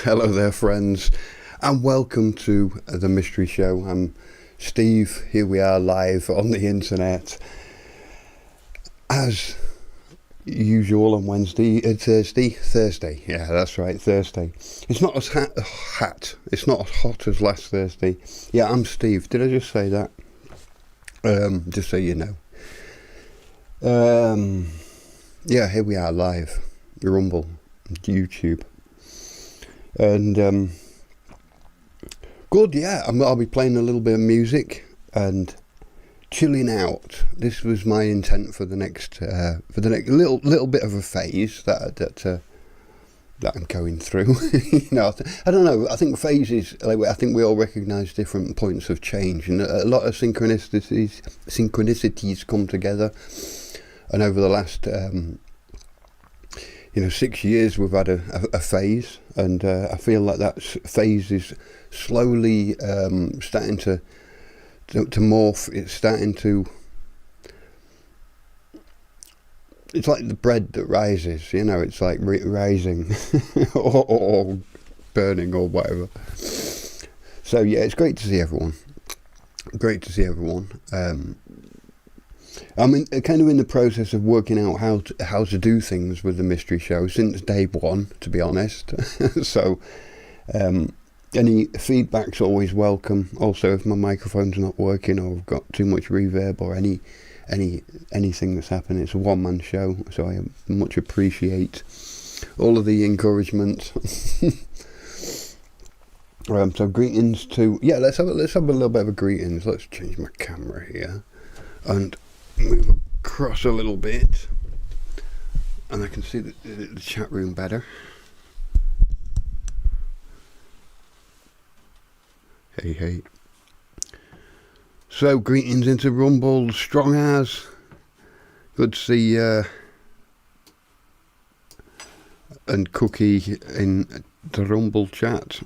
Hello there, friends, and welcome to the Mystery Show. I'm Steve. Here we are live on the internet as usual on Wednesday. Thursday. Yeah, that's right, Thursday. It's not as It's not as hot as last Thursday. Yeah, I'm Steve. Did I just say that? Just so you know. Yeah, here we are live. Rumble, YouTube. And good, yeah. I'll be playing a little bit of music and chilling out. This was my intent for the next little bit of a phase that I'm going through. I don't know. I think phases. I think we all recognise different points of change, and a lot of synchronicities come together. And over the last 6 years we've had a phase, and I feel like that phase is slowly starting to morph. It's starting to. It's like the bread that rises, it's like rising or burning or whatever. So yeah, it's great to see everyone. I'm kind of in the process of working out how to do things with the Mystery Show since day one, to be honest. So any feedback's always welcome. Also, if my microphone's not working or I've got too much reverb or anything that's happening, it's a one-man show, so I much appreciate all of the encouragement. So greetings to let's have a little bit of a greetings. Let's change my camera here and move across a little bit, and I can see the chat room better. Hey. So greetings into Rumble, strong as. Good to see and Cookie in the Rumble chat.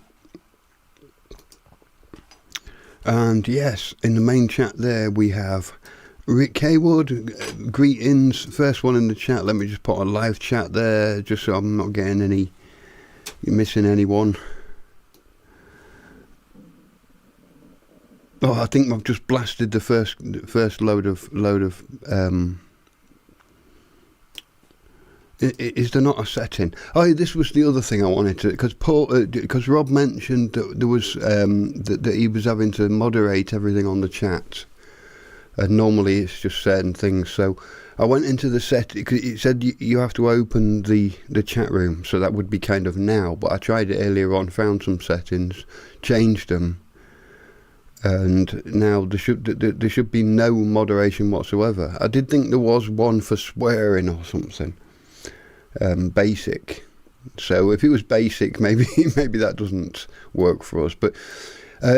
And yes, in the main chat there we have Rick Haywood, greetings. First one in the chat. Let me just put a live chat there, just so I'm not getting missing anyone. Oh, I think I've just blasted the first load of. Is there not a setting? Oh, this was the other thing I wanted to, because Rob mentioned that there was that he was having to moderate everything on the chat. And normally it's just certain things, so I went into the it said you have to open the chat room, so that would be kind of now, but I tried it earlier on, found some settings, changed them, and now there should be no moderation whatsoever. I did think there was one for swearing or something, basic, so if it was basic, maybe that doesn't work for us, but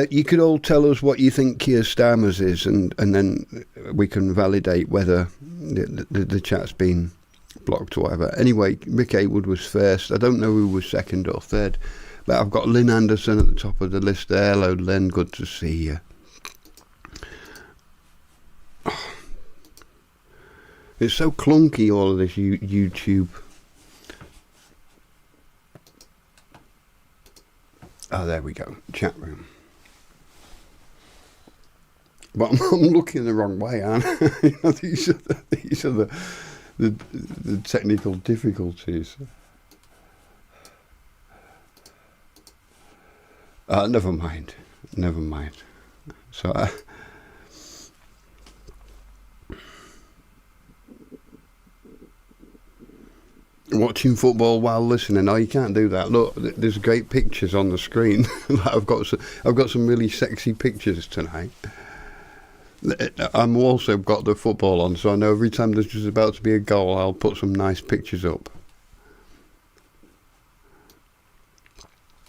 you could all tell us what you think Keir Starmer's is, and then we can validate whether the chat's been blocked or whatever. Anyway, Rick Haywood was first. I don't know who was second or third, but I've got Lynn Anderson at the top of the list there. Hello, Lynn. Good to see you. Oh. It's so clunky, all of this YouTube. Oh, there we go. Chat room. But I'm looking the wrong way, aren't I? These are the technical difficulties. Never mind. So, watching football while listening. No, you can't do that. Look, there's great pictures on the screen. I've got some really sexy pictures tonight. I'm also got the football on, so I know every time there's just about to be a goal, I'll put some nice pictures up.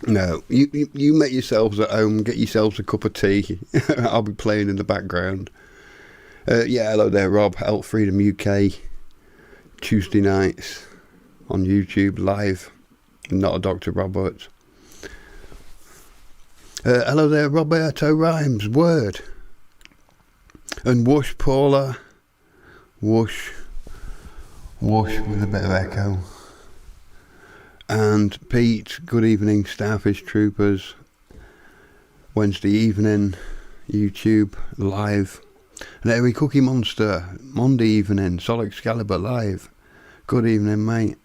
No, you make yourselves at home, get yourselves a cup of tea. I'll be playing in the background. Yeah, hello there, Rob. Health Freedom UK, Tuesday nights on YouTube live. Not a Dr. Robert. Hello there, Roberto Rhymes. Word. And whoosh, Paula. Whoosh. Whoosh with a bit of echo. And Pete, good evening, Starfish Troopers. Wednesday evening, YouTube live. And Harry Cookie Monster, Monday evening, Sol Excalibur live. Good evening, mate.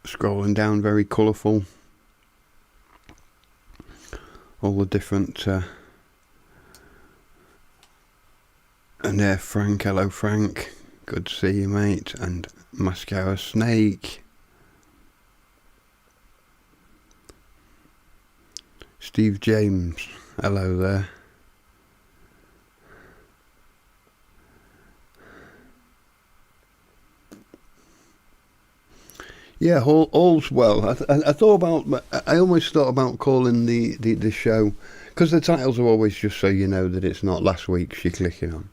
Scrolling down, very colourful. All the different... and there, Frank, hello Frank. Good to see you, mate. And Mascara Snake. Steve James, hello there. Yeah, all's well. I thought about. I almost thought about calling the show, because the titles are always just so you know that it's not last week's you're clicking on.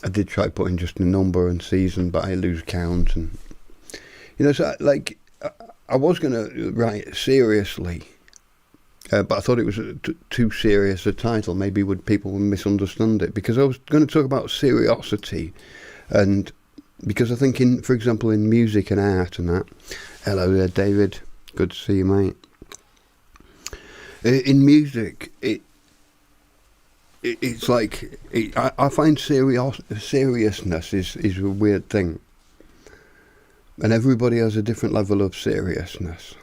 I did try putting just a number and season, but I lose count, and so like I was going to write seriously, but I thought it was too serious a title. Maybe people would misunderstand it, because I was going to talk about seriosity, and because I think for example in music and art and that. Hello there, David. Good to see you, mate. In music, it's like I find seriousness is a weird thing, and everybody has a different level of seriousness.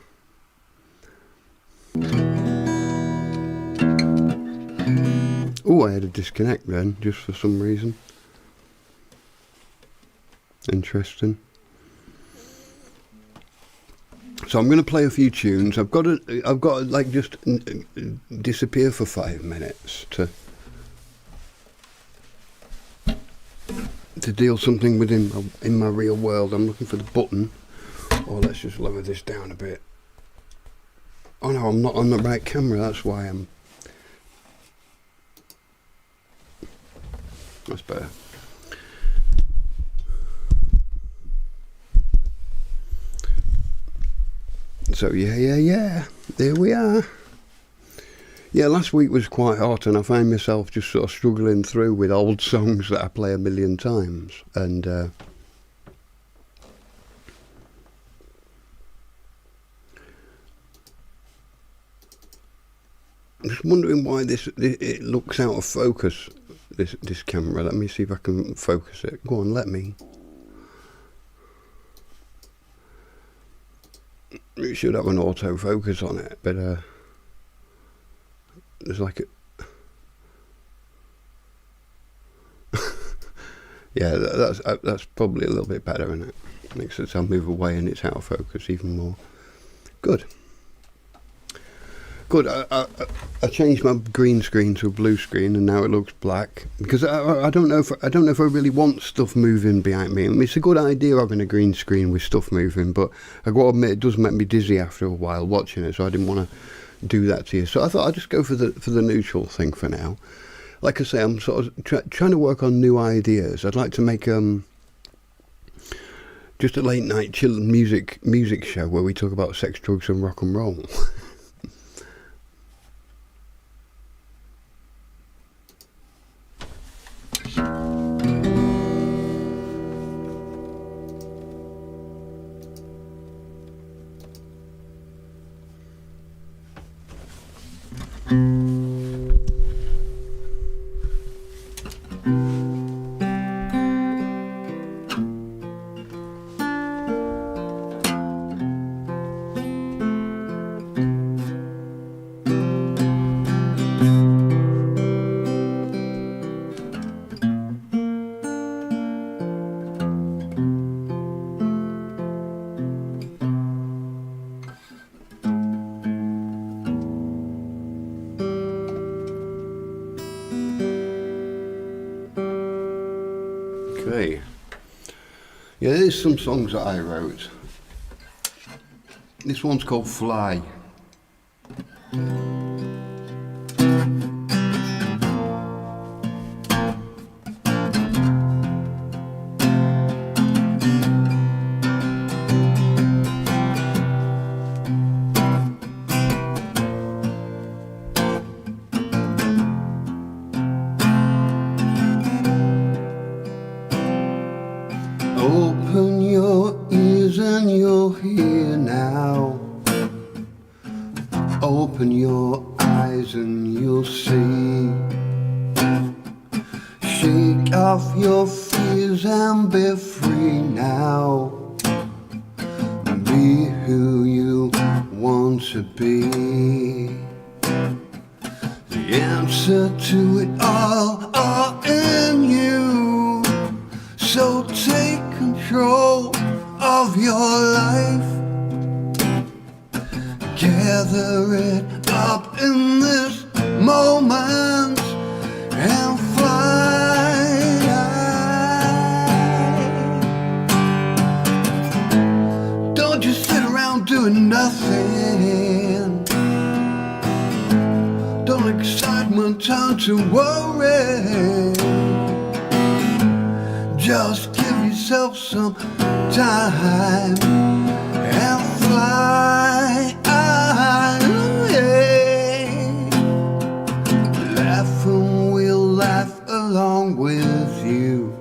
Oh, I had a disconnect then, just for some reason. Interesting. So I'm going to play a few tunes. I've got to like just disappear for 5 minutes to deal something within in my real world. I'm looking for the button. Or let's just lower this down a bit. Oh no, I'm not on the right camera. That's why I'm. That's better. So yeah, there we are. Yeah, last week was quite hot, and I find myself just sort of struggling through with old songs that I play a million times, and I'm just wondering why it looks out of focus. This camera. Let me see if I can focus it. Go on, let me. It should have an autofocus on it, but there's like yeah, that's probably a little bit better, isn't it? Makes it sound move away and it's out of focus even more. Good. I changed my green screen to a blue screen, and now it looks black, because I don't know if I really want stuff moving behind me. I mean, it's a good idea having a green screen with stuff moving, but I got to admit it does make me dizzy after a while watching it, so I didn't want to do that to you. So I thought I'd just go for the neutral thing for now. Like I say, I'm sort of trying to work on new ideas. I'd like to make just a late night chill music show where we talk about sex, drugs, and rock and roll. see. Yeah, there's some songs that I wrote. This one's called Fly. Open your ears and you'll hear now. Open your eyes and you'll see. Shake off your fears and be free now. Be who you want to be. The answer to it all are in you. So take control of your life. Gather it up in this moment and fly. Don't just sit around doing nothing. Don't excitement turn to worry. Just give yourself some time and fly. Laugh and we'll laugh along with you.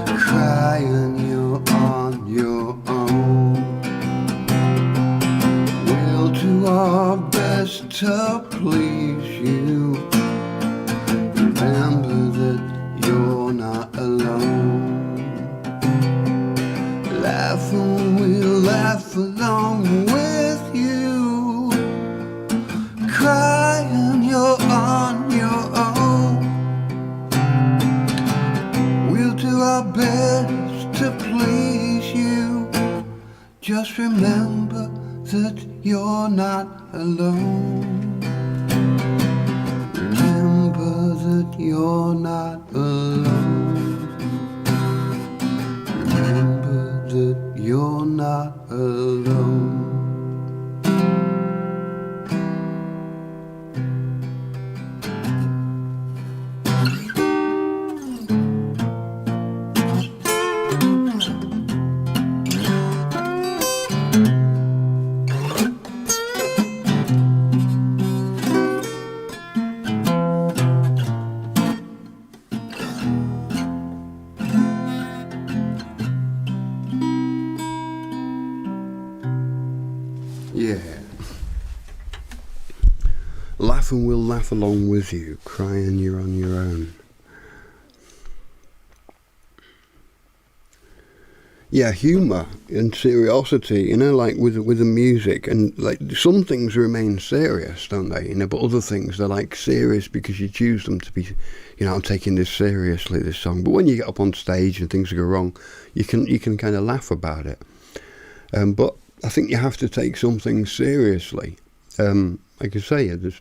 Cry and you're on your own. We'll do our best to please you. Remember that you're not alone. Laugh and we'll laugh along with you. Cry and you're on your own. We'll do our best to please you. Just remember that you're not alone. Remember that you're not alone. Remember that you're not alone. Yeah. Laugh and we'll laugh along with you. Cry and you're on your own. Yeah, humour and seriosity, you know, like with the music, and like some things remain serious, don't they? You know, but other things they're like serious because you choose them to be, you know, I'm taking this seriously, this song. But when you get up on stage and things go wrong, you can kind of laugh about it. But I think you have to take something seriously. Like I say, there's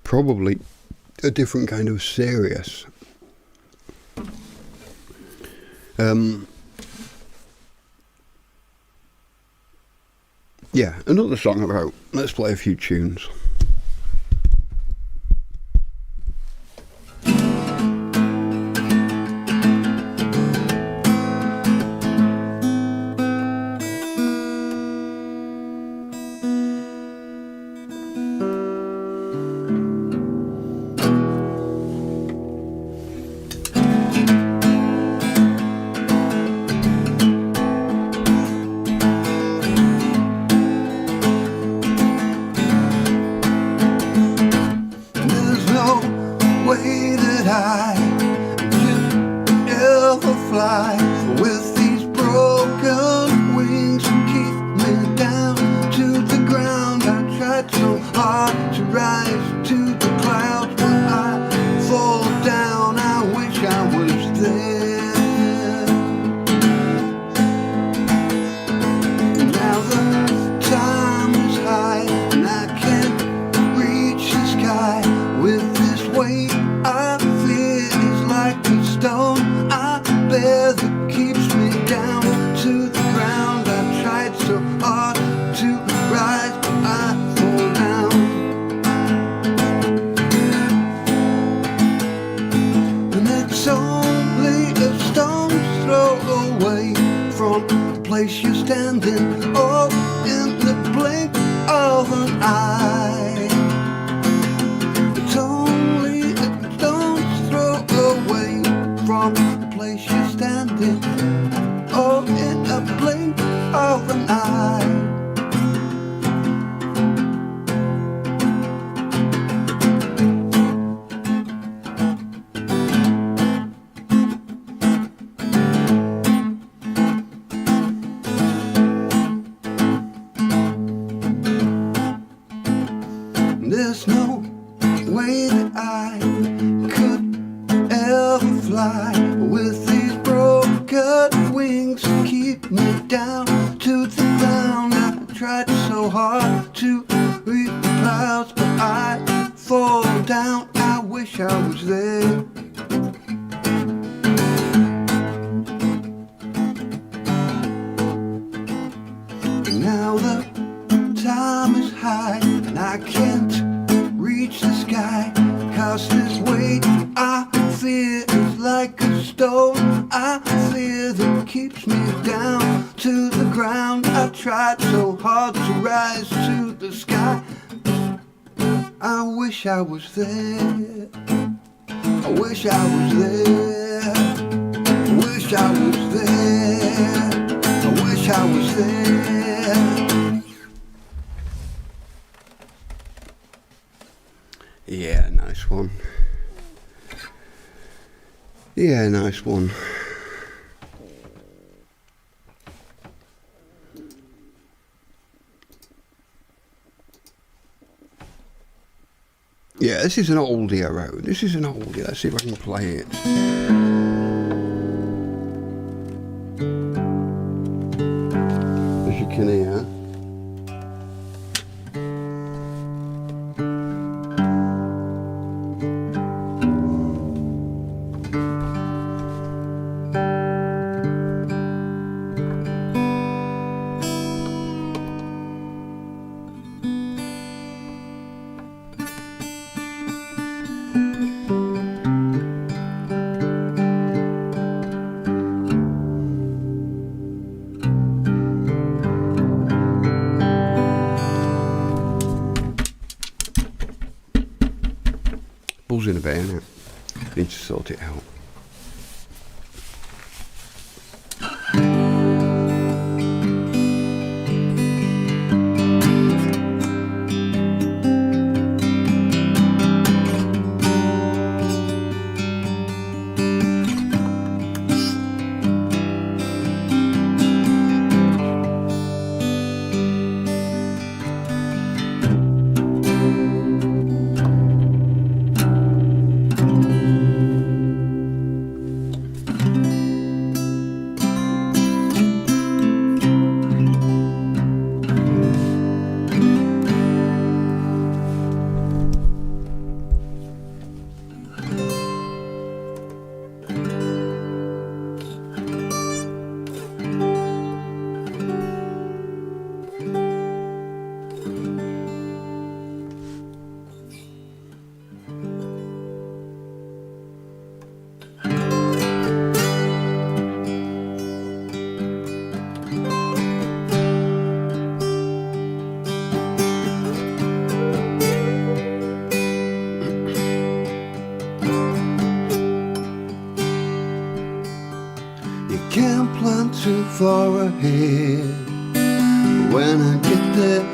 probably a different kind of serious. Yeah, another song I wrote. Let's play a few tunes. With these broken wings and keep me down to the ground. I tried so hard to rise to the clouds, but I fall down. I wish I was there. Now the time is high and I can't reach the sky. With this weight I fear is like a stone I way that I could ever fly with these broken wings that keep me down to the ground. I tried so hard to reach the clouds, but I fall down. I wish I was there. Now the time is high and I can't reach the sky, 'cause this weight I fear is like a stone. I fear that keeps me down to the ground. I tried so hard to rise to the sky. I wish I was there. I wish I was there. I wish I was there. I wish I was there. Yeah, nice one. Yeah, nice one. Yeah, this is an oldie I wrote. This is an oldie. Let's see if I can play it. As you can hear. In a bit, innit? Need to sort it out. Can't plan too far ahead. When I get there,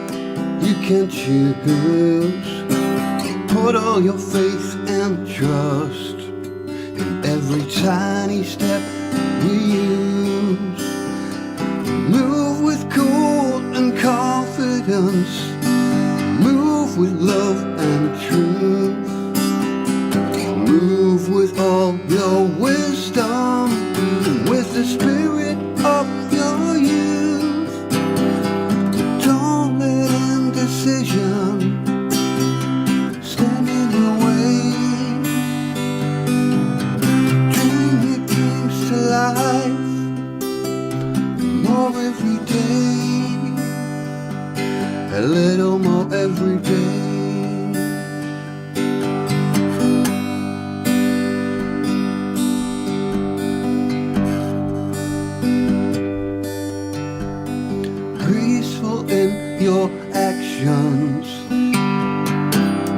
you can choose. Put all your faith and trust in every tiny step you use. Move with cool and confidence. Move with love and truth. Move with all your wisdom, with the spirit of your youth. Don't let indecision stand in your way. Dream your dreams to life, more every day, a little more every day. In your actions,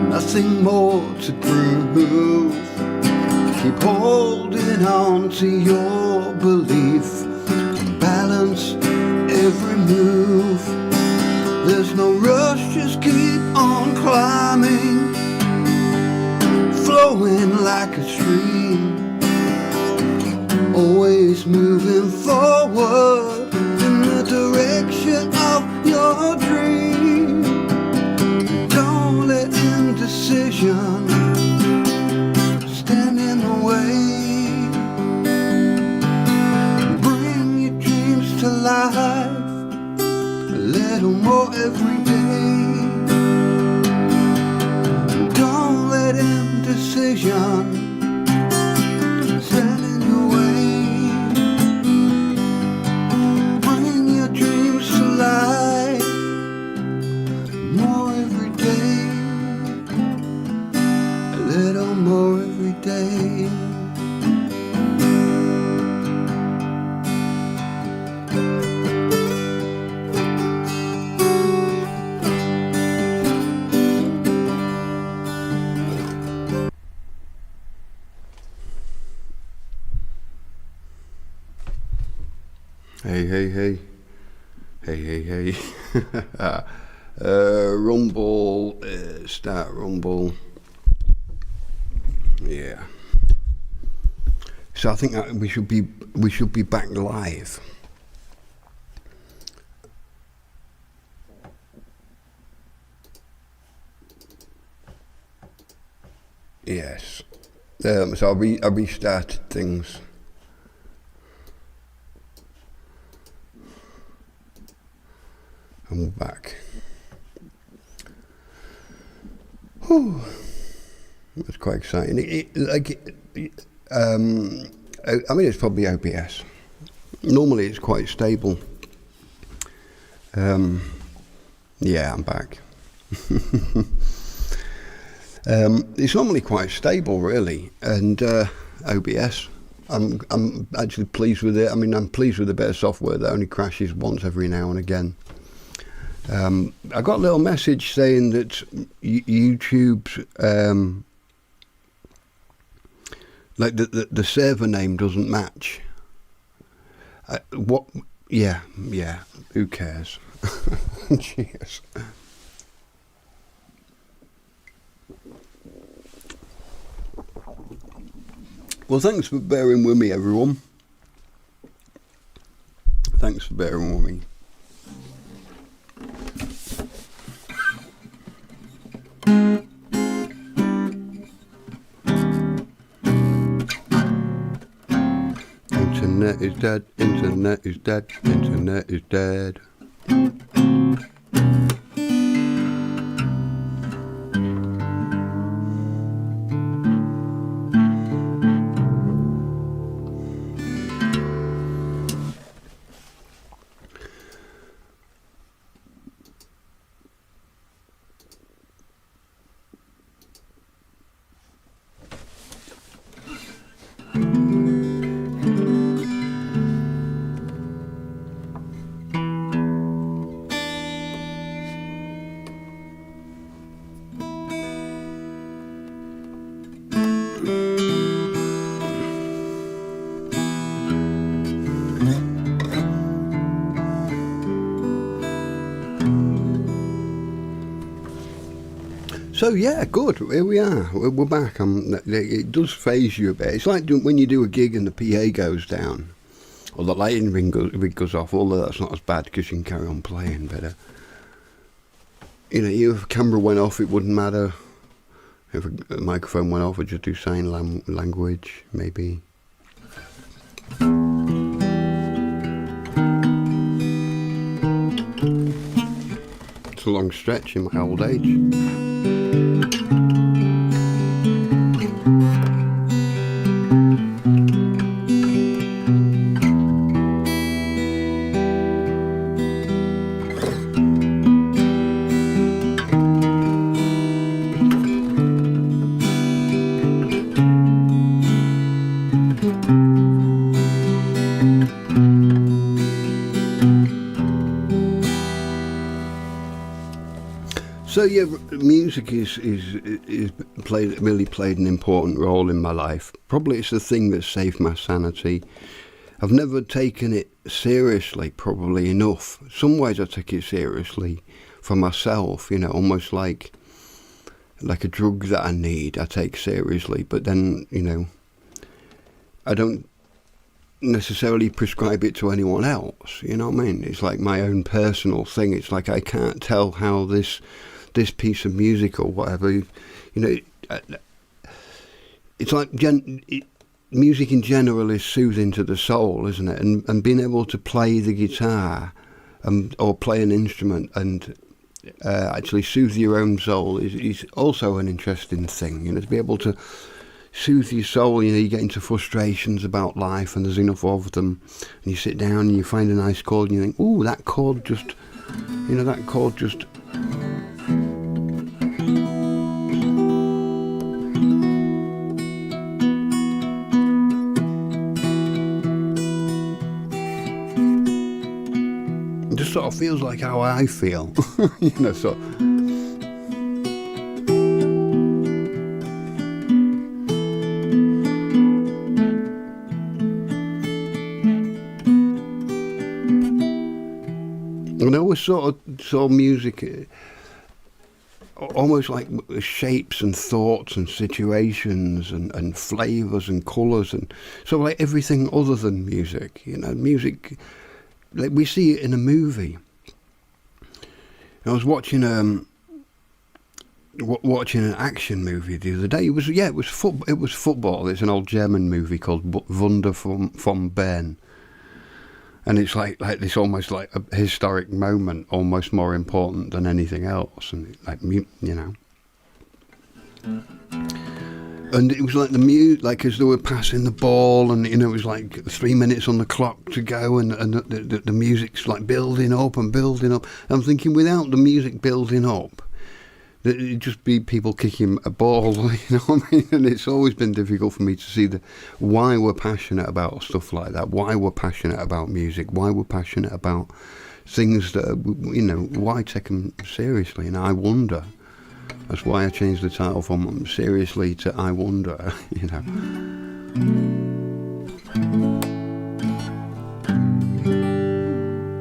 nothing more to prove. Keep holding on to your belief, balance every move. There's no rush, just keep on climbing, flowing like a stream, always moving forward in the direction of your dream. Don't let indecision Hey, hey, hey. Hey, hey, hey. Rumble, start Rumble. Yeah. So I think we should be back live. Yes. So I restarted things. And we're back. Whew. That's quite exciting. I mean, it's probably OBS. Normally, it's quite stable. Yeah, I'm back. It's normally quite stable, really, and OBS. I'm actually pleased with it. I mean, I'm pleased with the bit of software that only crashes once every now and again. I got a little message saying that YouTube's like the server name doesn't match. What? Yeah. Who cares? Cheers. Well, thanks for bearing with me, everyone. Thanks for bearing with me. Internet is dead, internet is dead, internet is dead. So yeah, good. Here we are. We're back. It does phase you a bit. It's like when you do a gig and the PA goes down, or the lighting rig goes off. Although that's not as bad because you can carry on playing. But if a camera went off, it wouldn't matter. If a microphone went off, I'd just do sign language, maybe. It's a long stretch in my old age. So yeah, music is really played an important role in my life. Probably it's the thing that saved my sanity. I've never taken it seriously, probably enough. Some ways I take it seriously for myself, almost like a drug that I need, I take seriously. But then, I don't necessarily prescribe it to anyone else. You know what I mean? It's like my own personal thing. It's like I can't tell how this piece of music or whatever, it's like music in general is soothing to the soul, isn't it? And being able to play the guitar or play an instrument and actually soothe your own soul is also an interesting thing. To be able to soothe your soul. You get into frustrations about life and there's enough of them, and you sit down and you find a nice chord and you think, ooh, that chord just it just sort of feels like how I feel. So And I always saw music almost like shapes and thoughts and situations and flavours and colours, and so like everything other than music. You know, music, like we see it in a movie. I was watching watching an action movie the other day. It was football. It's an old German movie called Wunder vom Bern, and it's like this almost like a historic moment, almost more important than anything else, and like you know. And it was like the music, like as they were passing the ball, and you know, it was like 3 minutes on the clock to go, and the music's like building up and building up. I'm thinking, without the music building up, it'd just be people kicking a ball, you know what I mean? And it's always been difficult for me to see why we're passionate about stuff like that, why we're passionate about music, why we're passionate about things that are, you know, why take them seriously. And I wonder. That's why I changed the title from Seriously to I Wonder, you know.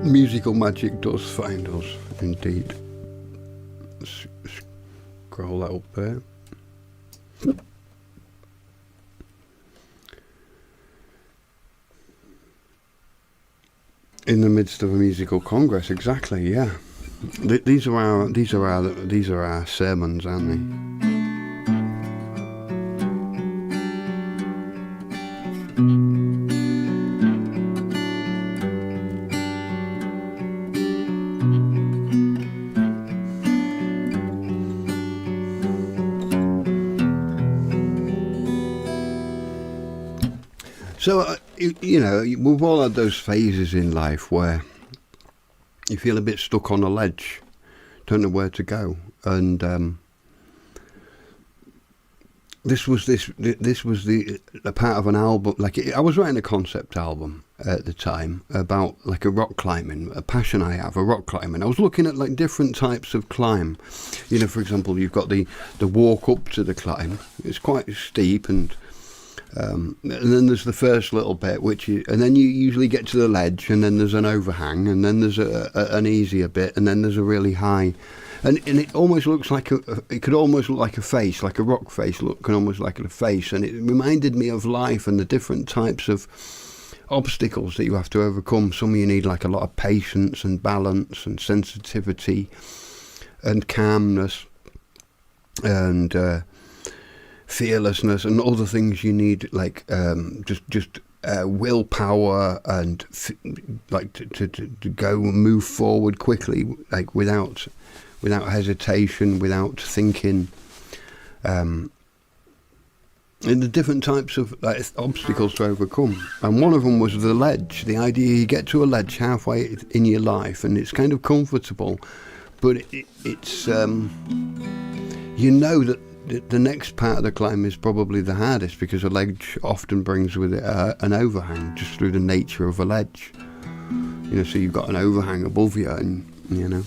Musical magic does find us, indeed. Scroll that up there. In the midst of a musical congress, exactly, yeah. These are our sermons, aren't they? So you know, we've all had those phases in life where you feel a bit stuck on a ledge, don't know where to go, and this was the part of an album. Like I was writing a concept album at the time about like a rock climbing, a passion I have, a rock climbing. I was looking at like different types of climb. You know, for example, you've got the walk up to the climb. It's quite steep, and then there's the first little bit, and then you usually get to the ledge, and then there's an overhang, and then there's an easier bit, and then there's a really high, and it almost looks like it could almost look like a face, like a rock face can almost like a face, and it reminded me of life and the different types of obstacles that you have to overcome. Some you need like a lot of patience and balance and sensitivity and calmness and fearlessness, and other things you need like just willpower and like to go and move forward quickly, like without hesitation, without thinking, and the different types of like obstacles to overcome. And one of them was the ledge. The idea you get to a ledge halfway in your life, and it's kind of comfortable, but it's you know that the next part of the climb is probably the hardest, because a ledge often brings with it an overhang, just through the nature of a ledge. You know, so you've got an overhang above you, and you know.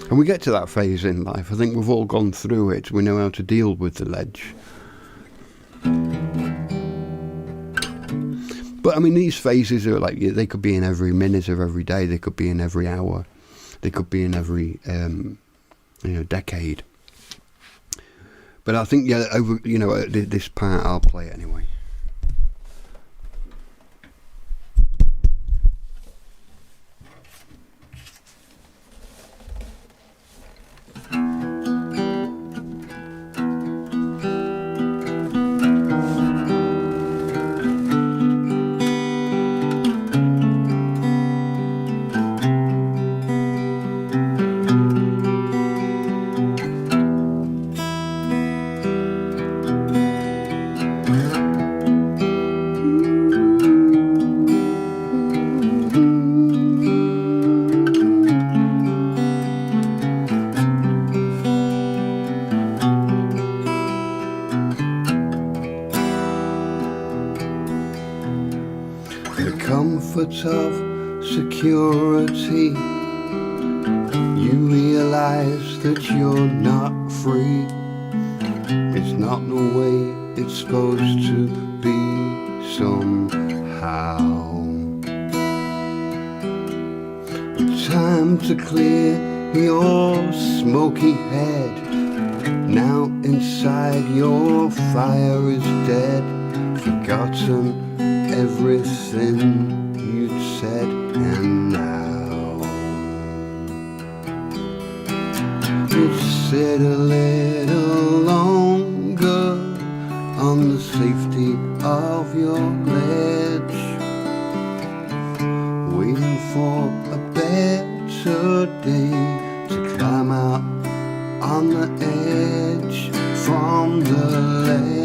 And we get to that phase in life. I think we've all gone through it. We know how to deal with the ledge. But I mean, these phases are like, they could be in every minute of every day. They could be in every hour. They could be in every decade. But I think, yeah, over, you know, this part I'll play it anyway. Of security, you realize that you're not free. It's not the way it's supposed to be somehow. But Time to clear your smoky head. Now inside your fire is dead. Forgotten everything you'd said, and now you'll sit a little longer on the safety of your ledge, waiting for a better day to climb out on the edge from the ledge.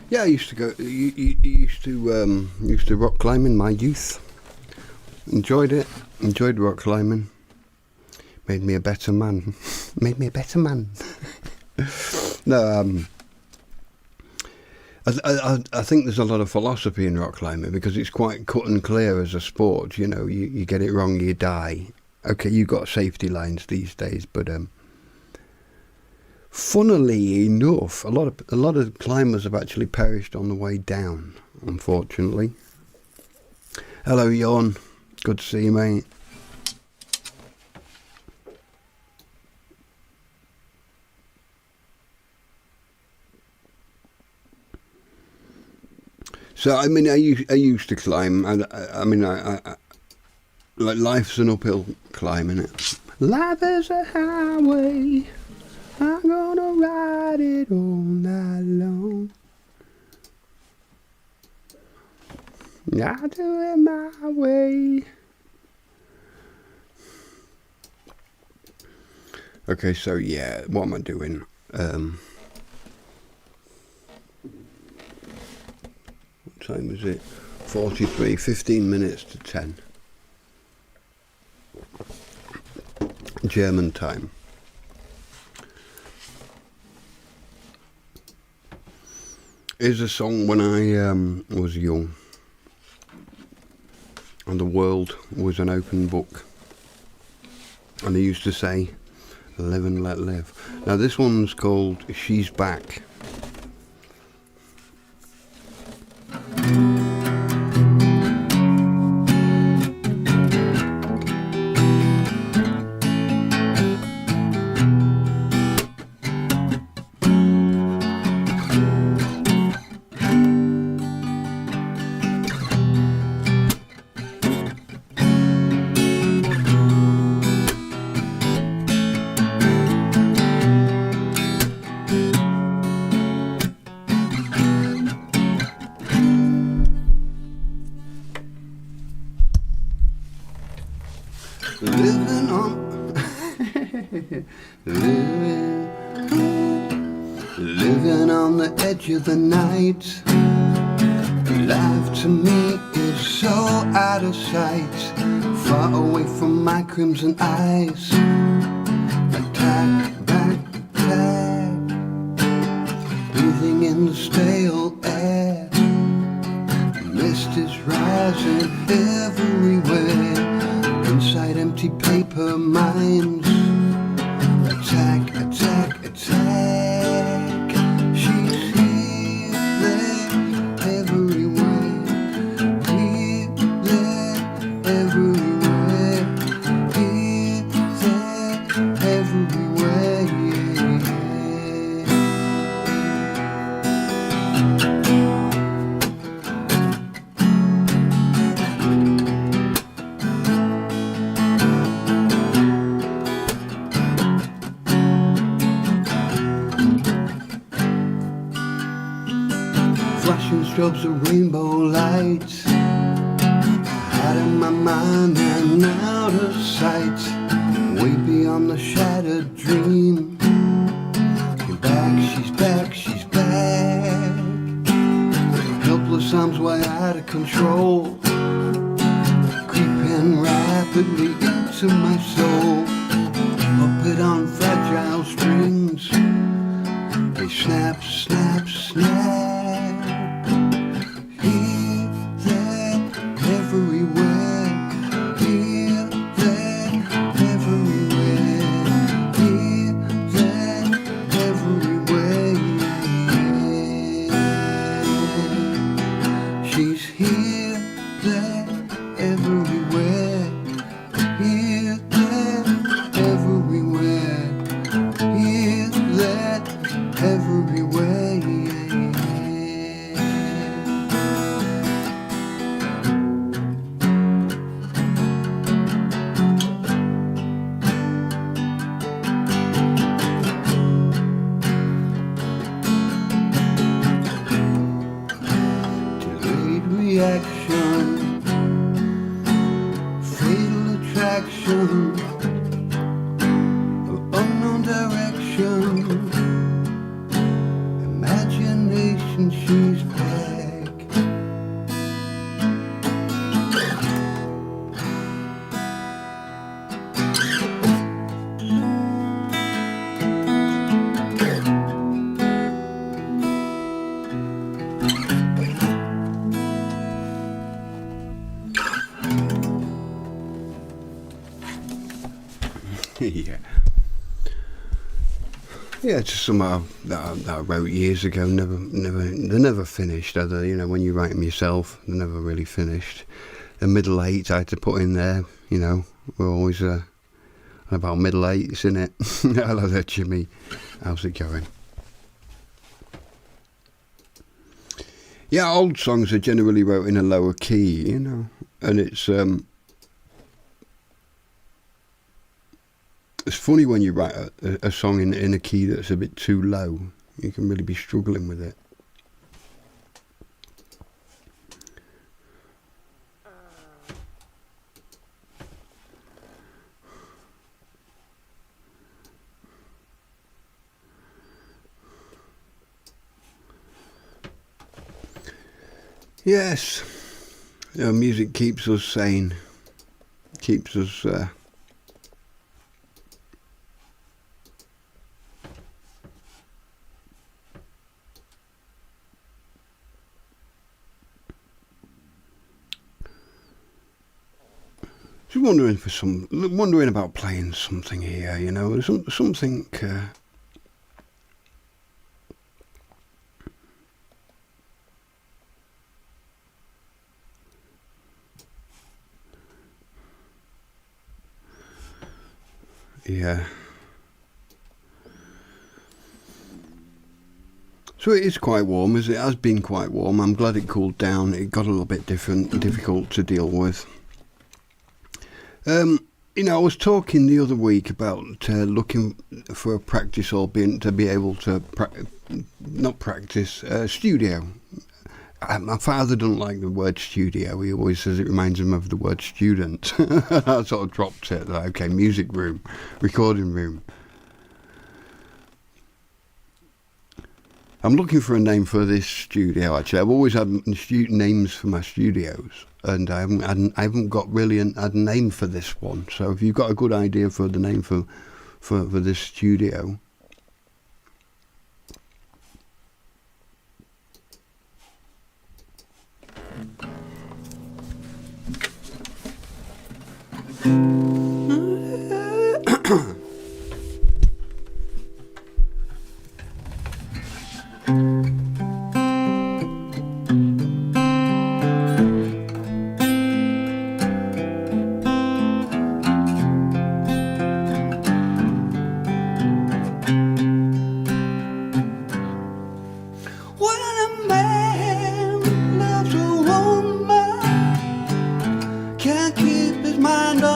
Yeah, I used to go. Used to rock climb in my youth. Enjoyed it. Enjoyed rock climbing. Made me a better man. Made me a better man. No, I think there's a lot of philosophy in rock climbing because it's quite cut and clear as a sport. You know, you get it wrong, you die. Okay, you've got safety lines these days, but funnily enough, a lot of climbers have actually perished on the way down, unfortunately. Hello, Jon. Good to see you, mate. So, I mean, I used to climb. I mean, like life's an uphill climb, innit? Life is a highway. I'm gonna ride it all night long. I do it my way. Okay, so yeah, what am I doing? What time is it? 43, 15 minutes to 10. German time. Here's a song when I was young and the world was an open book, and they used to say, live and let live. Now this one's called She's Back. Living on the edge of the night, Life to me is so out of sight, far away from my crimson eyes. Attack, back, attack, breathing in the stale air. Mist is rising everywhere, inside empty paper minds. Attack, attack, attack. She's here, there, everywhere. Here, there, everywhere. Here, there, everywhere. Flashing strobes of rainbow lights, out of my mind and out of sight, way beyond the shattered dream. You're back, she's back, she's back. Helpless arms way out of control, creeping rapidly into my soul. Puppet on fragile strings, they snap, snap, snap. Here, there, everywhere. Here, there, everywhere. Here, there, everywhere. She's here, there, everywhere. Here, there, everywhere. Here, there, everywhere. Delayed reaction, fatal attraction, of unknown direction. Imagination, she's back. Yeah. Yeah, it's just some that I wrote years ago. They're never finished, are they? You know, when you write them yourself, they're never really finished. The middle eight I had to put in there. You know, we're always about middle eights, isn't it? Hello there, Jimmy. How's it going? Yeah, old songs are generally wrote in a lower key, you know, and it's funny when you write a song in a key that's a bit too low. You can really be struggling with it. Yes, you know, music keeps us sane, keeps us just wondering about playing something here, you know, something. Yeah. So it is quite warm, as it has been quite warm. I'm glad it cooled down. It got a little bit difficult to deal with. You know, I was talking the other week about looking for a practice or to be able to not practice studio. My father doesn't like the word studio. He always says it reminds him of the word student. I sort of dropped it. Like, okay, music room, recording room. I'm looking for a name for this studio, actually. I've always had names for my studios, and I haven't got really a name for this one. So if you've got a good idea for the name for this studio...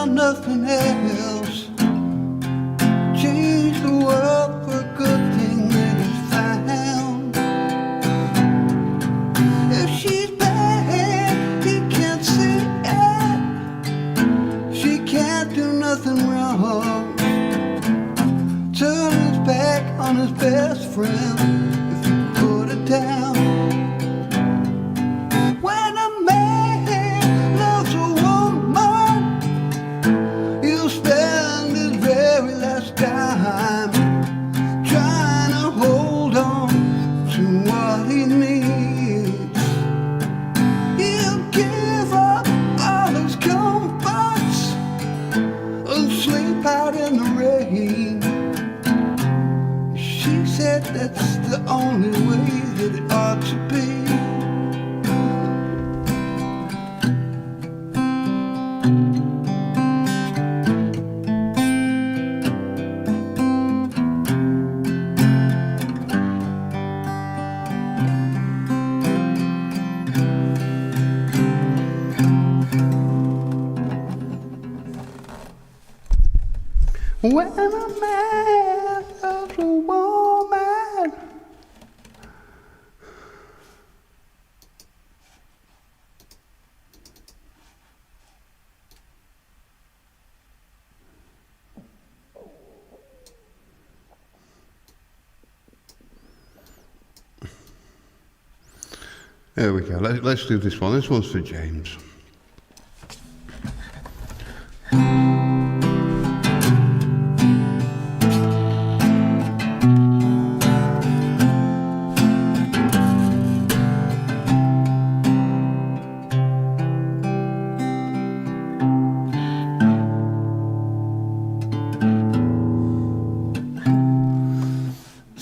Nothing else. Change the world for a good thing that he's found. If she's bad, he can't see it. She can't do nothing wrong. Turn his back on his best friend if you put it down. When a man loves a woman, he'll spend his very last dime trying to hold on to what he needs. He'll give up all his comforts and sleep out in the rain. She said that's the only way that it ought to be. When a man loves a woman, There we go. Let's do this one. This one's for James.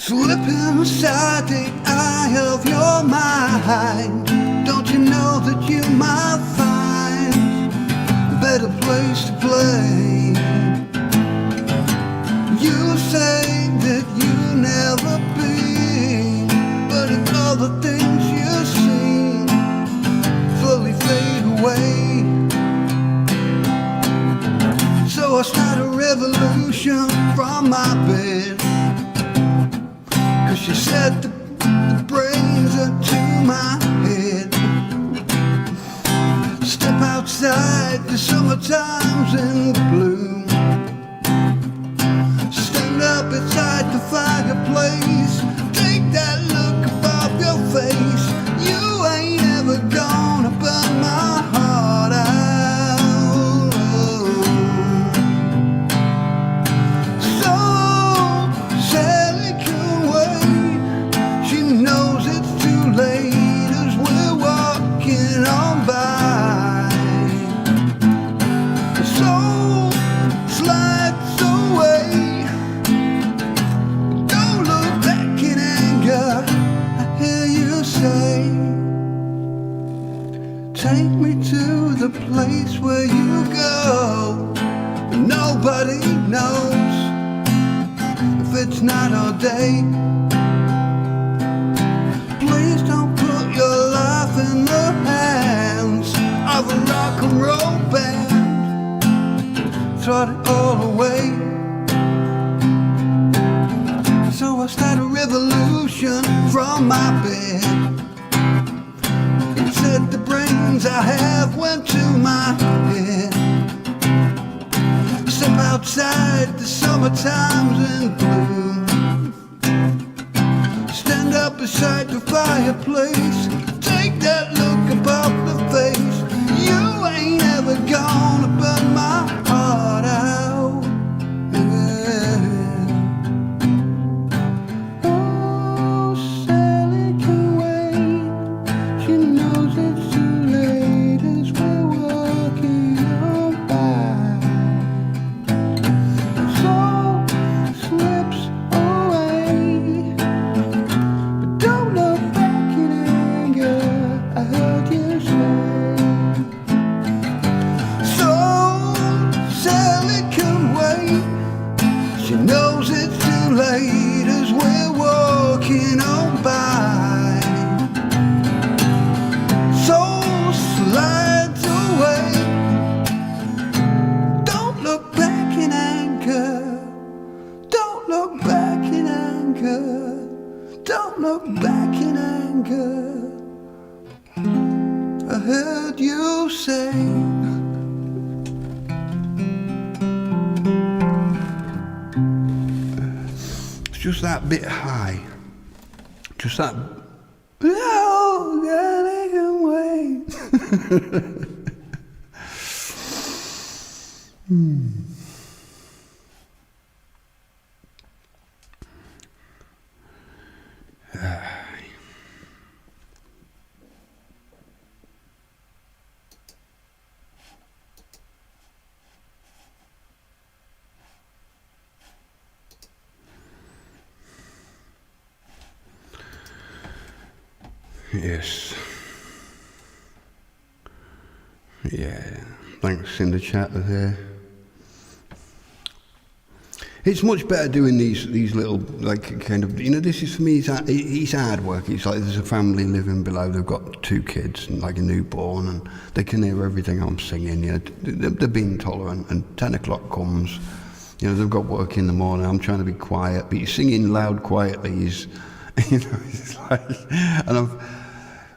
slip inside the eye of your mind. Don't you know that you might find a better place to play? You say that you never been, but if all the things you see slowly fade away, so I start a revolution from my bed. She said the brains into my head. Step outside, the summertime's in bloom. Stand up inside the fireplace. Take that look above your face. You ain't ever gonna burn my heart out. So Sally can wait. She knows it's too late as we're walking on by. So slides away. Don't look back in anger. I hear you say, take me to the place where you go. Nobody knows if it's night or day. Please don't put your life in the hands of a rock and roll band. Throw it all away. So I start a revolution from my bed. Said the brains I have went to my head. Step outside, the summertime's in bloom. Stand up out beside the fireplace. Take that look above the face. You ain't ever gonna burn my heart out. Yeah. Oh, Sally can wait. She knows it's too late as we're walking on by. So slips away, but don't look back in anger. I heard you say. So Sally can wait. She knows it's too late as we're walking on by. Soul slides away. Don't look back in anger. Don't look back in anger. Don't look back in anger. I heard you say. It's just that bit high. Just that. Oh, God, I can wait. Yes. Yeah. Thanks in the chat there. It's much better doing these little, like, kind of, this is for me, it's hard work. It's like there's a family living below, they've got 2 kids and like a newborn, and they can hear everything I'm singing, they're being tolerant, and 10 o'clock comes, they've got work in the morning, I'm trying to be quiet, but singing loud quietly is, it's like, and I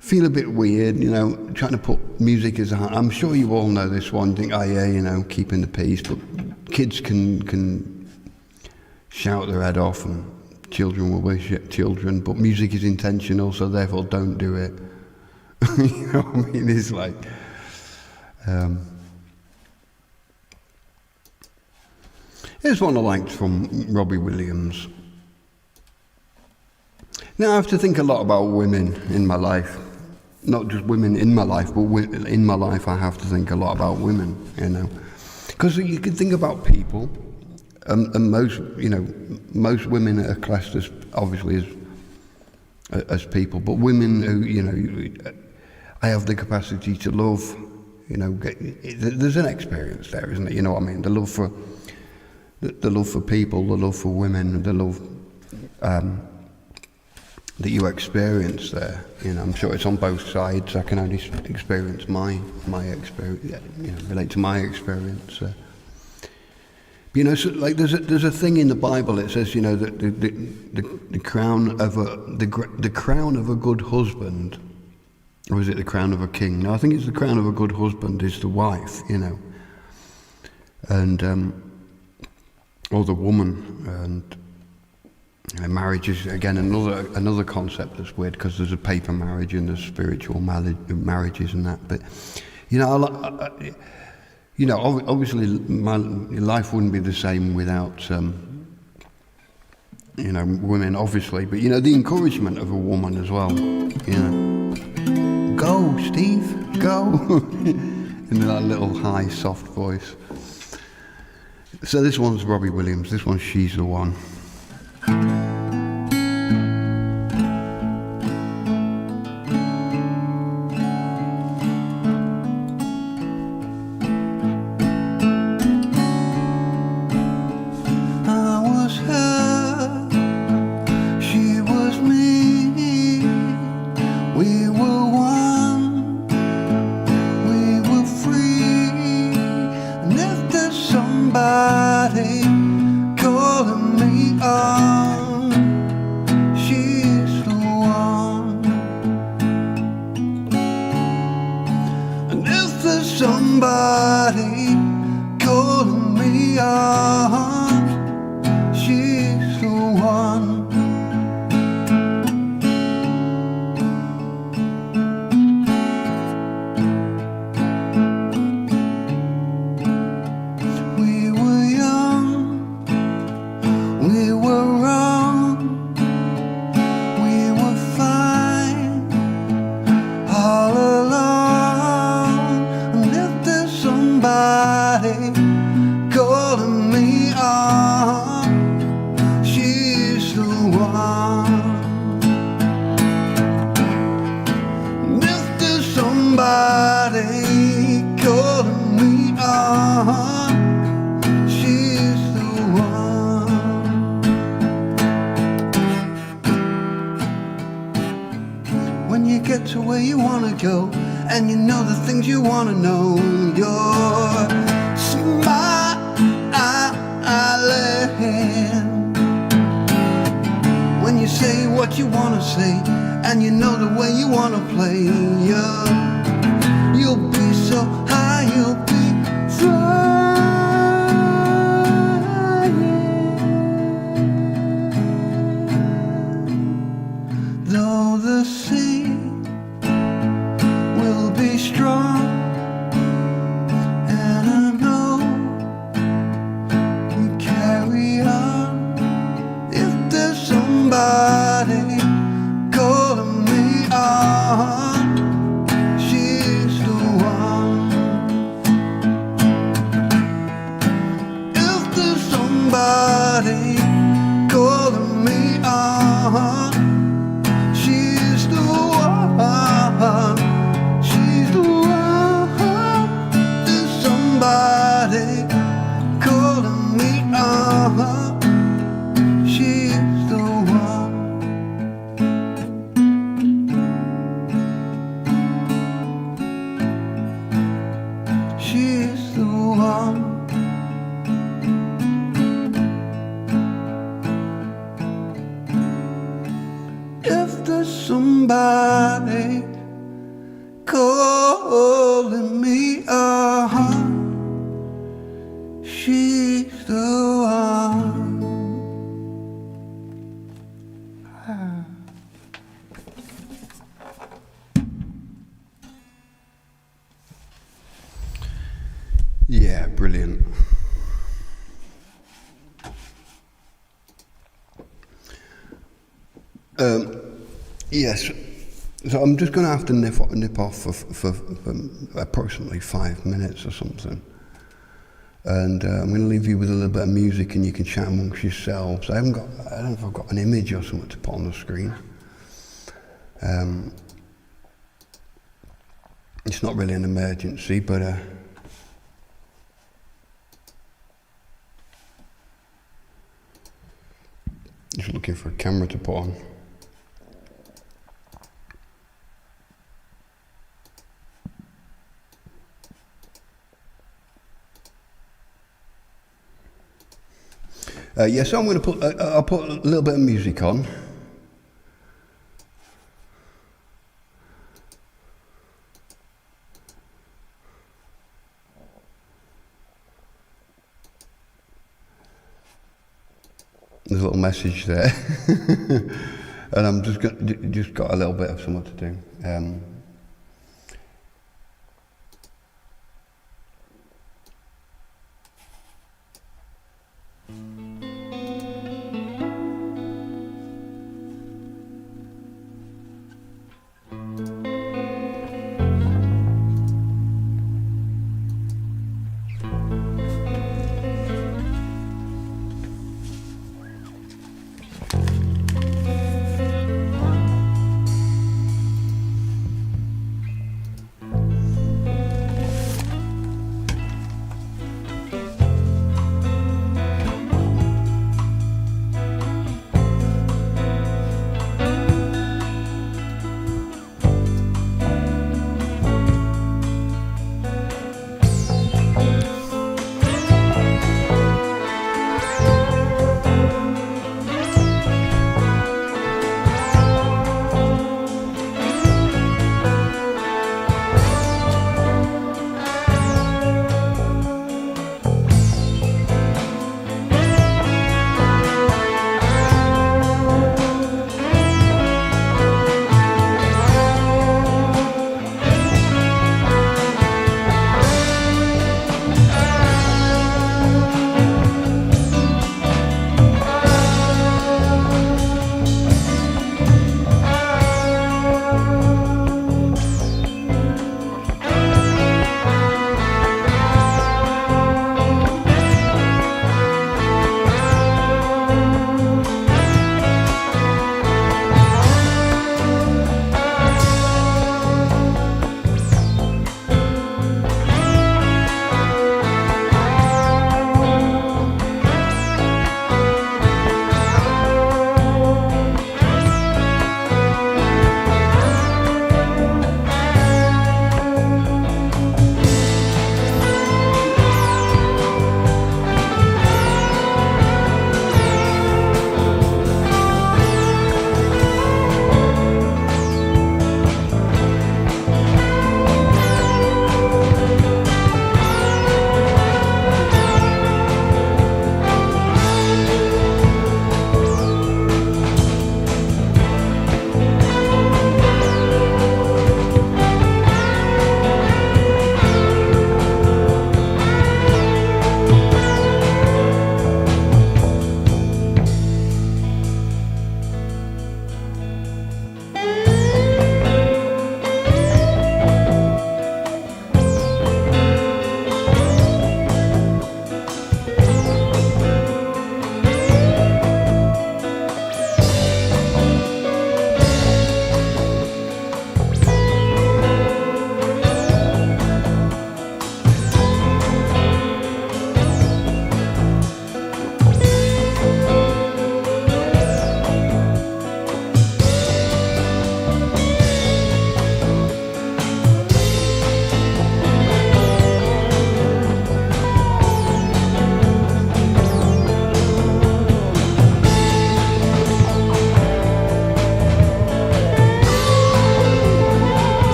feel a bit weird, trying to put music as a, I'm sure you all know this one, think, oh yeah, keeping the peace, but kids can shout their head off, and children will worship children, but music is intentional, so therefore don't do it. You know what I mean? It's like, here's one I liked from Robbie Williams. Now I have to think a lot about women in my life. Not just women in my life, but in my life I have to think a lot about women, Because you can think about people, and most women are classed as, obviously, as people, but women who, I have the capacity to love, there's an experience there, isn't it? You know what I mean? The love for people, the love for women, the love that you experience there. I'm sure it's on both sides. I can only experience my experience, relate to my experience. So, like there's a thing in the Bible. It says, that the crown of a good husband, or is it the crown of a king? No, I think it's the crown of a good husband is the wife, and or the woman, and marriage is again another concept that's weird, because there's a paper marriage and there's spiritual marriages and that. But obviously my life wouldn't be the same without women, obviously. But the encouragement of a woman as well. Go, Steve, go, in that little high, soft voice. So this one's Robbie Williams. This one's She's the One. Somebody calling me on. where you wanna go, and you know the things you wanna know. You're smiling when you say what you wanna say, and you know the way you wanna play. You'll be so high, you'll be flying. Though the sea will be strong, and I know we carry on. If there's somebody calling me on, she's the one. If there's somebody calling me on, she's the one. She's the one. There's somebody calling me on, she's the one. She's the one. If there's somebody calling me on, she's the one. Yeah, brilliant. Yes, so I'm just going to have to nip off for approximately 5 minutes or something. And I'm going to leave you with a little bit of music, and you can chat amongst yourselves. I don't know if I've got an image or something to put on the screen. It's not really an emergency, but just looking for a camera to put on. So I'm going to put. I'll put a little bit of music on. There's a little message there, and I'm just got a little bit of something to do.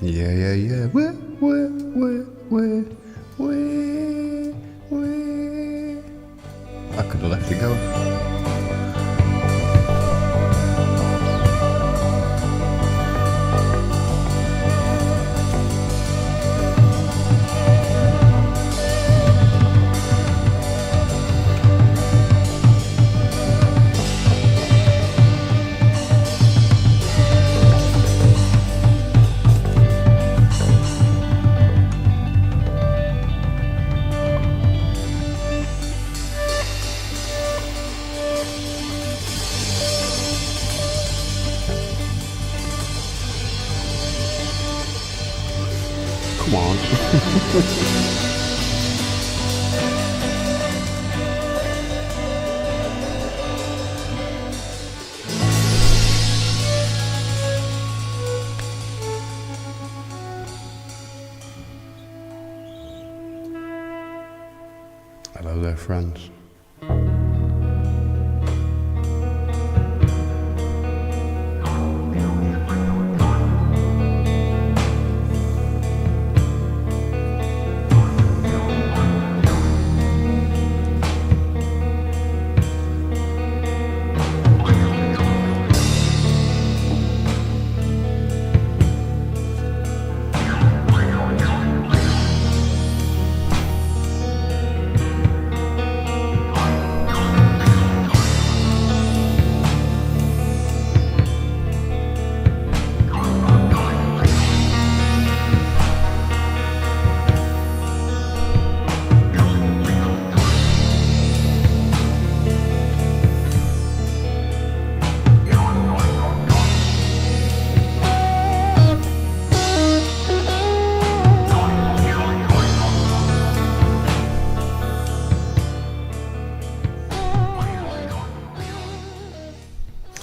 Yeah. Where? I could have left it go. Come on. Hello there, friends.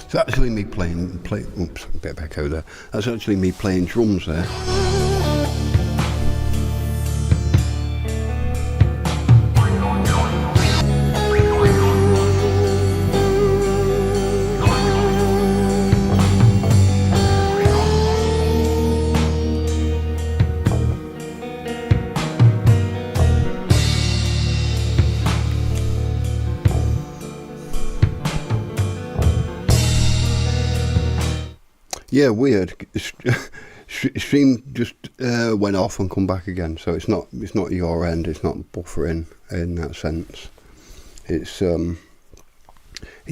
It's actually me oops, a bit of echo there. That's actually me playing drums there. Yeah, weird. Stream just went off and come back again, so it's not your end. It's not buffering in that sense. It's it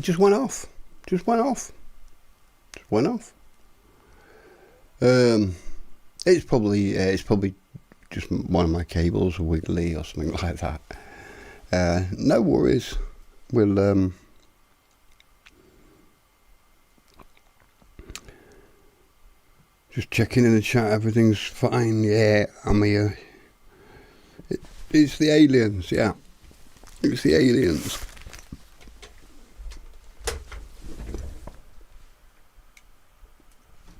just went off. It's probably just one of my cables wiggly or something like that. No worries. We'll just checking in the chat, everything's fine. Yeah, I'm here. It's the aliens, yeah. It's the aliens.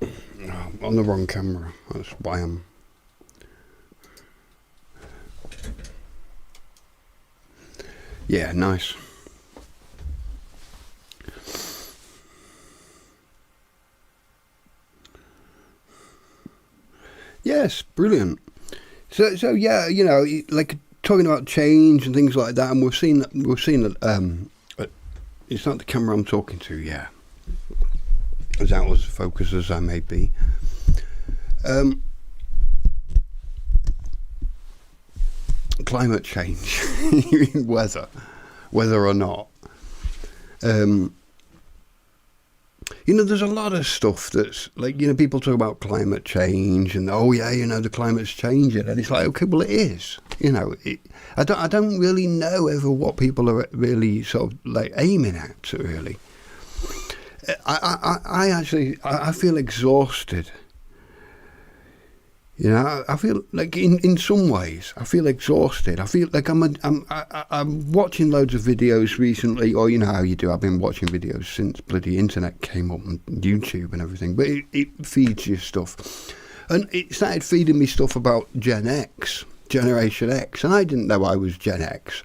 Oh, on the wrong camera, that's why I'm... Yeah, nice. Yes, brilliant. So yeah, you know, like talking about change and things like that, and we've seen that. It's not the camera I'm talking to, yeah. As out of focus as I may be. Climate change, weather or not. You know, there's a lot of stuff that's like, you know, people talk about climate change and, oh yeah, you know, the climate's changing, and it's like, okay, well it is, you know. I don't really know ever what people are really sort of like aiming at, really. I feel exhausted. You know, I feel like in some ways, I feel exhausted. I feel like I'm watching loads of videos recently, or you know how you do. I've been watching videos since bloody internet came up and YouTube and everything. But it feeds you stuff, and it started feeding me stuff about Gen X, Generation X, and I didn't know I was Gen X.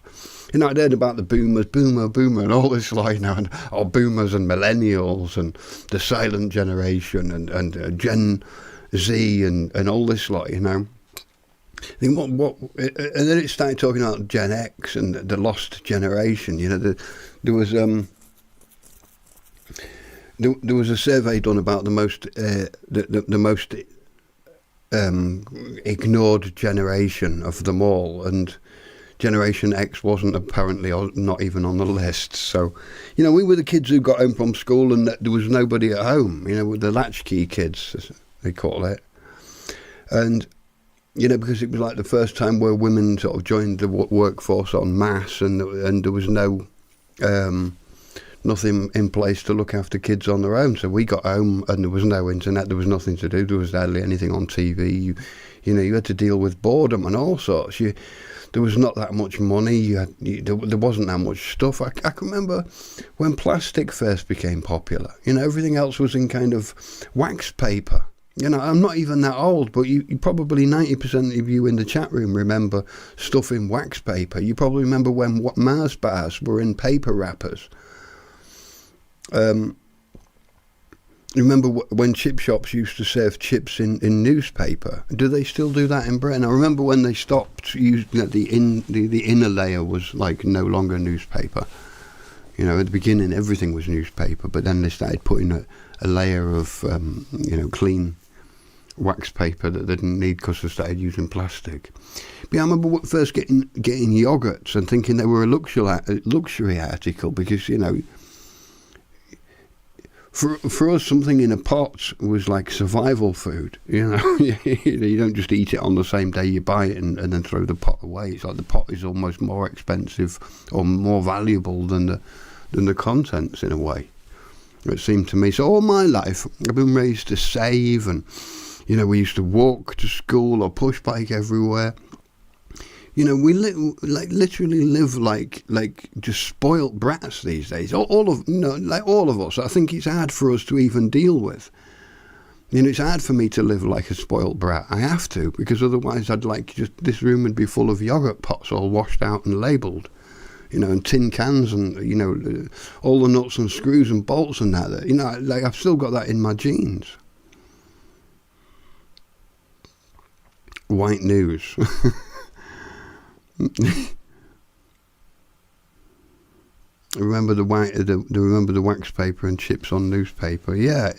You know, I'd heard about the boomers, boomer, and all this, like, you know, and boomers and millennials and the silent generation and Gen Z and all this, like, you know. I think and then it started talking about Gen X and the lost generation. You know, there was a survey done about the most ignored generation of them all, and Generation X wasn't apparently not even on the list. So, you know, we were the kids who got home from school and there was nobody at home. You know, the latchkey kids, as they call it, and. You know, because it was like the first time where women sort of joined the workforce en masse, and there was nothing in place to look after kids on their own. So we got home and there was no internet, there was nothing to do, there was hardly anything on TV. You know, you had to deal with boredom and all sorts. There was not that much money. There wasn't that much stuff. I can remember when plastic first became popular. You know, everything else was in kind of wax paper. You know, I'm not even that old, but you probably 90% of you in the chat room remember stuff in wax paper. You probably remember when Mars bars were in paper wrappers. Remember when chip shops used to serve chips in newspaper? Do they still do that in Britain? I remember when they stopped using the inner layer was like no longer newspaper. You know, at the beginning everything was newspaper, but then they started putting a layer of clean wax paper that they didn't need because they started using plastic. But yeah, I remember first getting yogurts and thinking they were a luxury article because, you know, for us something in a pot was like survival food. You know, you don't just eat it on the same day you buy it and then throw the pot away. It's like the pot is almost more expensive or more valuable than the contents in a way. It seemed to me. So all my life I've been raised to save, and you know, we used to walk to school or push bike everywhere. You know, we literally live like just spoilt brats these days. All of us. I think it's hard for us to even deal with. You know, it's hard for me to live like a spoilt brat. I have to, because otherwise I'd this room would be full of yogurt pots all washed out and labelled. You know, and tin cans and, you know, all the nuts and screws and bolts and that. You know, like I've still got that in my genes. White news. Remember the wax paper and chips on newspaper? Yeah,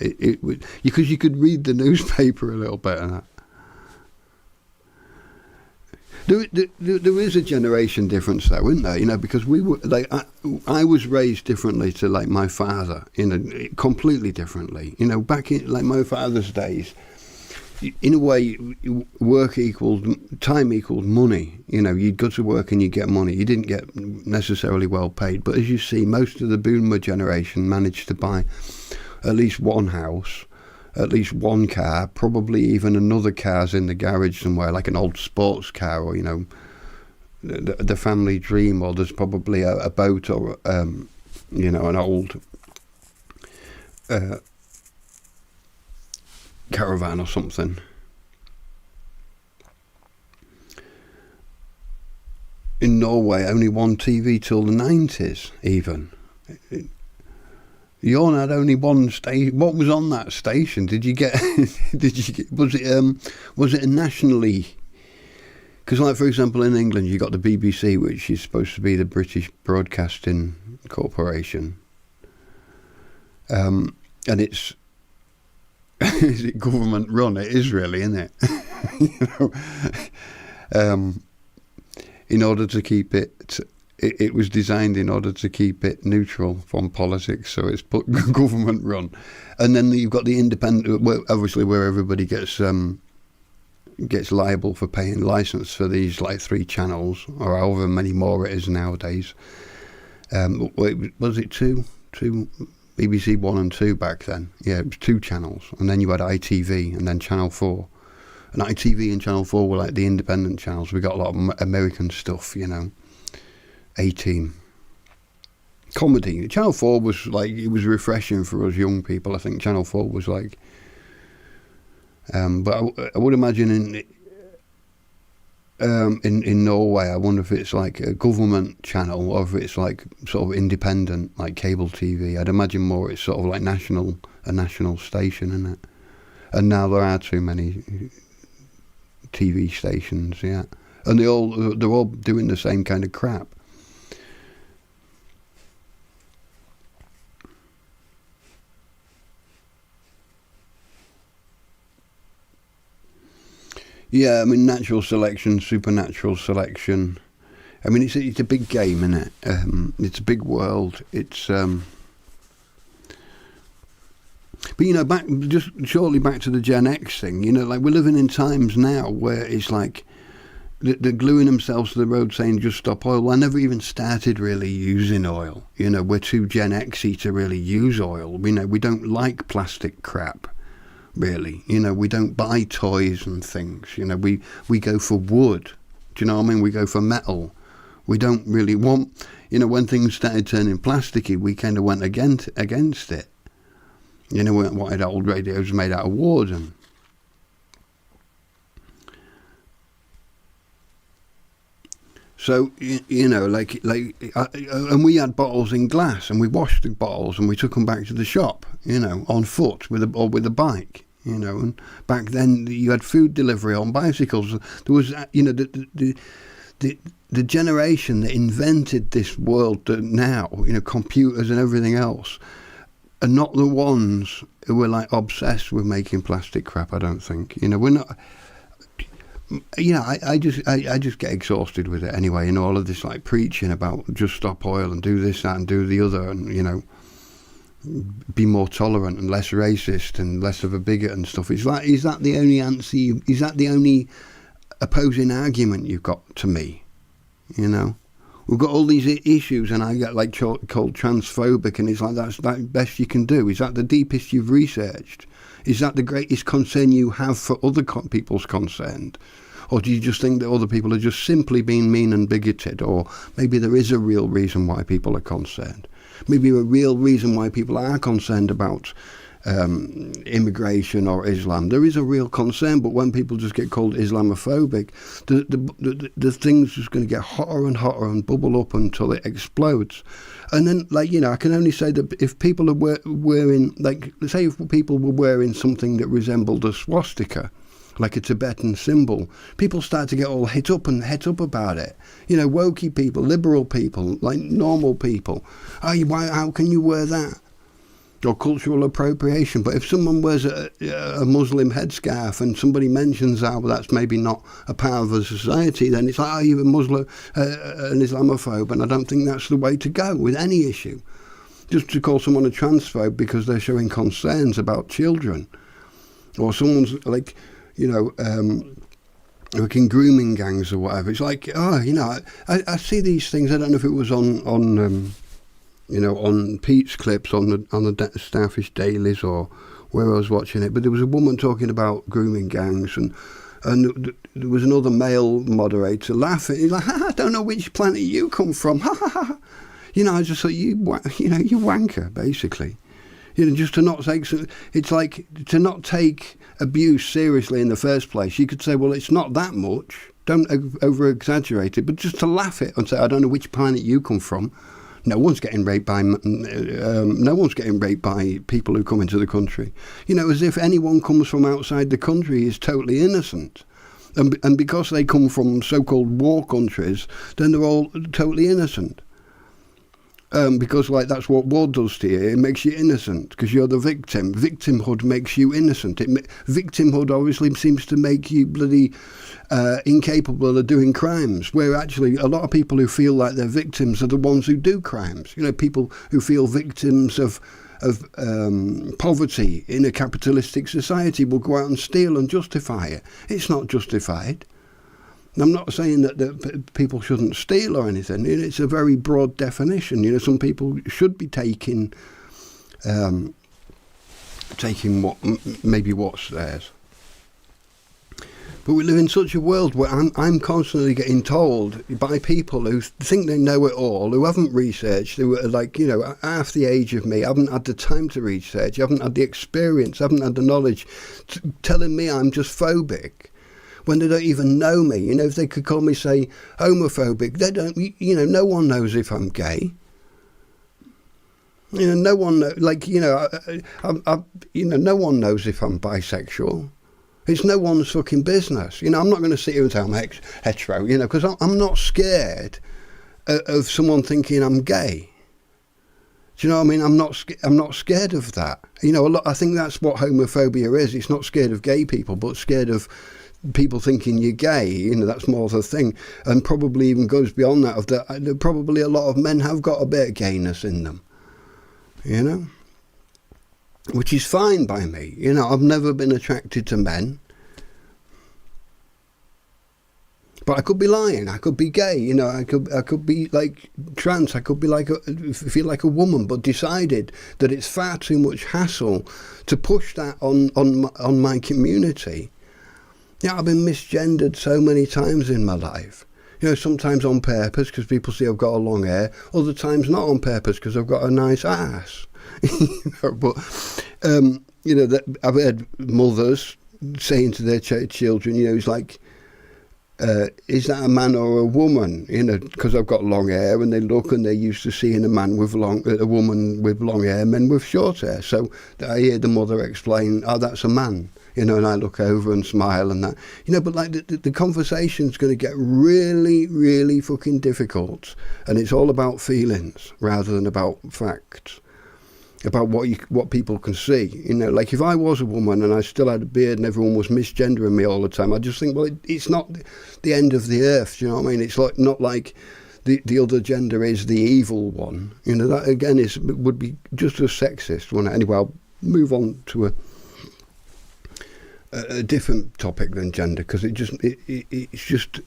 because you could read the newspaper a little better than that. There is a generation difference though, isn't there? You know, because we were like I was raised differently to like my father, you know, completely differently. You know, back in like my father's days, in a way, time equaled money. You know, you'd go to work and you'd get money. You didn't get necessarily well paid, but as you see, most of the boomer generation managed to buy at least one house, at least one car, probably even another car's in the garage somewhere, like an old sports car, or, you know, the family dream, or there's probably a boat, or you know, an old caravan or something. In Norway, only one TV till the 90s, even. You had only one station. What was on that station? Was it a nationally? Because, like, for example, in England, you got the BBC, which is supposed to be the British Broadcasting Corporation, and it's is it government run? It is really, isn't it? You know, in order to keep it was designed in order to keep it neutral from politics, so it's government run. And then you've got the independent, obviously, where everybody gets liable for paying license for these like 3 channels or however many more it is nowadays. Was it two? BBC 1 and 2 back then. Yeah, it was 2 channels, and then you had ITV and then Channel 4. And ITV and Channel 4 were like the independent channels. We got a lot of American stuff, you know. 18 comedy. Channel 4 was like, it was refreshing for us young people. I think Channel 4 was like, but I would imagine in Norway. I wonder if it's like a government channel or if it's like sort of independent, like cable TV. I'd imagine more it's sort of like a national station, isn't it? And now there are too many TV stations, yeah, and they're all doing the same kind of crap. Yeah, I mean, natural selection, supernatural selection. I mean, it's a big game, isn't it? It's a big world. It's but you know, just shortly back to the Gen X thing. You know, like we're living in times now where it's like they're gluing themselves to the road saying just stop oil. I never even started really using oil. You know, we're too Gen X-y to really use oil. We don't like plastic crap. Really, you know, we don't buy toys and things. You know, we go for wood. Do you know what I mean? We go for metal. We don't really want. You know, when things started turning plasticky, we kind of went against it. You know, we wanted old radios made out of wood and. So you know, and we had bottles in glass, and we washed the bottles, and we took them back to the shop. You know, on foot with a bike. You know, and back then you had food delivery on bicycles. There was, you know, the generation that invented this world that now, you know, computers and everything else, are not the ones who were like obsessed with making plastic crap. I don't think. You know, we're not. You know, I just get exhausted with it anyway. You know, all of this like preaching about just stop oil and do this, that, and do the other, and you know, be more tolerant and less racist and less of a bigot and stuff. It's like, is that the only answer? Is that the only opposing argument you've got to me? You know, we've got all these issues, and I get like called transphobic, and it's like that's the best you can do. Is that the deepest you've researched? Is that the greatest concern you have for other people's concerned? Or do you just think that other people are just simply being mean and bigoted? Or maybe there is a real reason why people are concerned. Maybe a real reason why people are concerned about immigration or Islam. There is a real concern, but when people just get called Islamophobic, the thing's just going to get hotter and hotter and bubble up until it explodes. And then, like, you know, I can only say that if people are wearing, like, say if people were wearing something that resembled a swastika, like a Tibetan symbol, people start to get all het up about it. You know, wokey people, liberal people, like normal people. How can you wear that? Or cultural appropriation. But if someone wears a Muslim headscarf and somebody mentions how that's maybe not a part of a society, then it's like, you're a Muslim, an Islamophobe, and I don't think that's the way to go with any issue. Just to call someone a transphobe because they're showing concerns about children. Or someone's like, you know, like in grooming gangs or whatever. It's like, you know, I see these things. I don't know if it was on you know, on Pete's clips on the Starfish Dailies or where I was watching it, but there was a woman talking about grooming gangs, and there was another male moderator laughing. He's like, I don't know which planet you come from. You know, I just thought, you wanker, basically. You know, just to not take, it's like to not take abuse seriously in the first place. You could say, well, it's not that much. Don't over-exaggerate it, but just to laugh it and say, I don't know which planet you come from. No one's getting raped by people who come into the country. You know, as if anyone comes from outside the country is totally innocent. And because they come from so-called war countries, then they're all totally innocent. Because, like, that's what war does to you. It makes you innocent because you're the victim. Victimhood makes you innocent. Victimhood obviously seems to make you bloody incapable of doing crimes, where actually a lot of people who feel like they're victims are the ones who do crimes. You know, people who feel victims of poverty in a capitalistic society will go out and steal and justify it. It's not justified. I'm not saying that people shouldn't steal or anything. It's a very broad definition. You know, some people should be taking what's theirs. But we live in such a world where I'm constantly getting told by people who think they know it all, who haven't researched, who are like, you know, half the age of me, haven't had the time to research, haven't had the experience, haven't had the knowledge, telling me I'm just phobic. when they don't even know me. You know, if they could call me, say, homophobic, they don't, you know, no one knows if I'm gay. You know, no one, like, you know, no one knows if I'm bisexual. It's no one's fucking business. You know, I'm not going to sit here and say I'm hetero, you know, because I'm not scared of someone thinking I'm gay. Do you know what I mean? I'm not scared of that. You know, I think that's what homophobia is. It's not scared of gay people, but scared of people thinking you're gay. You know, that's more the thing. And probably even goes beyond that. Probably a lot of men have got a bit of gayness in them. You know? Which is fine by me. You know, I've never been attracted to men. But I could be lying. I could be gay. You know, I could be like trans. I could be feel like a woman, but decided that it's far too much hassle to push that on my community. Yeah, I've been misgendered so many times in my life. You know, sometimes on purpose because people see I've got a long hair. Other times not on purpose because I've got a nice ass. You know, but you know, that I've heard mothers saying to their children, you know, it's like, is that a man or a woman? You know, because I've got long hair, and they look and they're used to seeing a woman with long hair, men with short hair. So I hear the mother explain, oh, that's a man. You know, and I look over and smile and that. You know, but like the conversation's going to get really, really fucking difficult, and it's all about feelings rather than about facts. About what people can see. You know, like if I was a woman and I still had a beard and everyone was misgendering me all the time, I just think, well, it's not the end of the earth. Do you know what I mean? It's like not like the other gender is the evil one. You know, that again would be just as sexist, wouldn't it? Anyway, I'll move on to a different topic than gender, because it's just.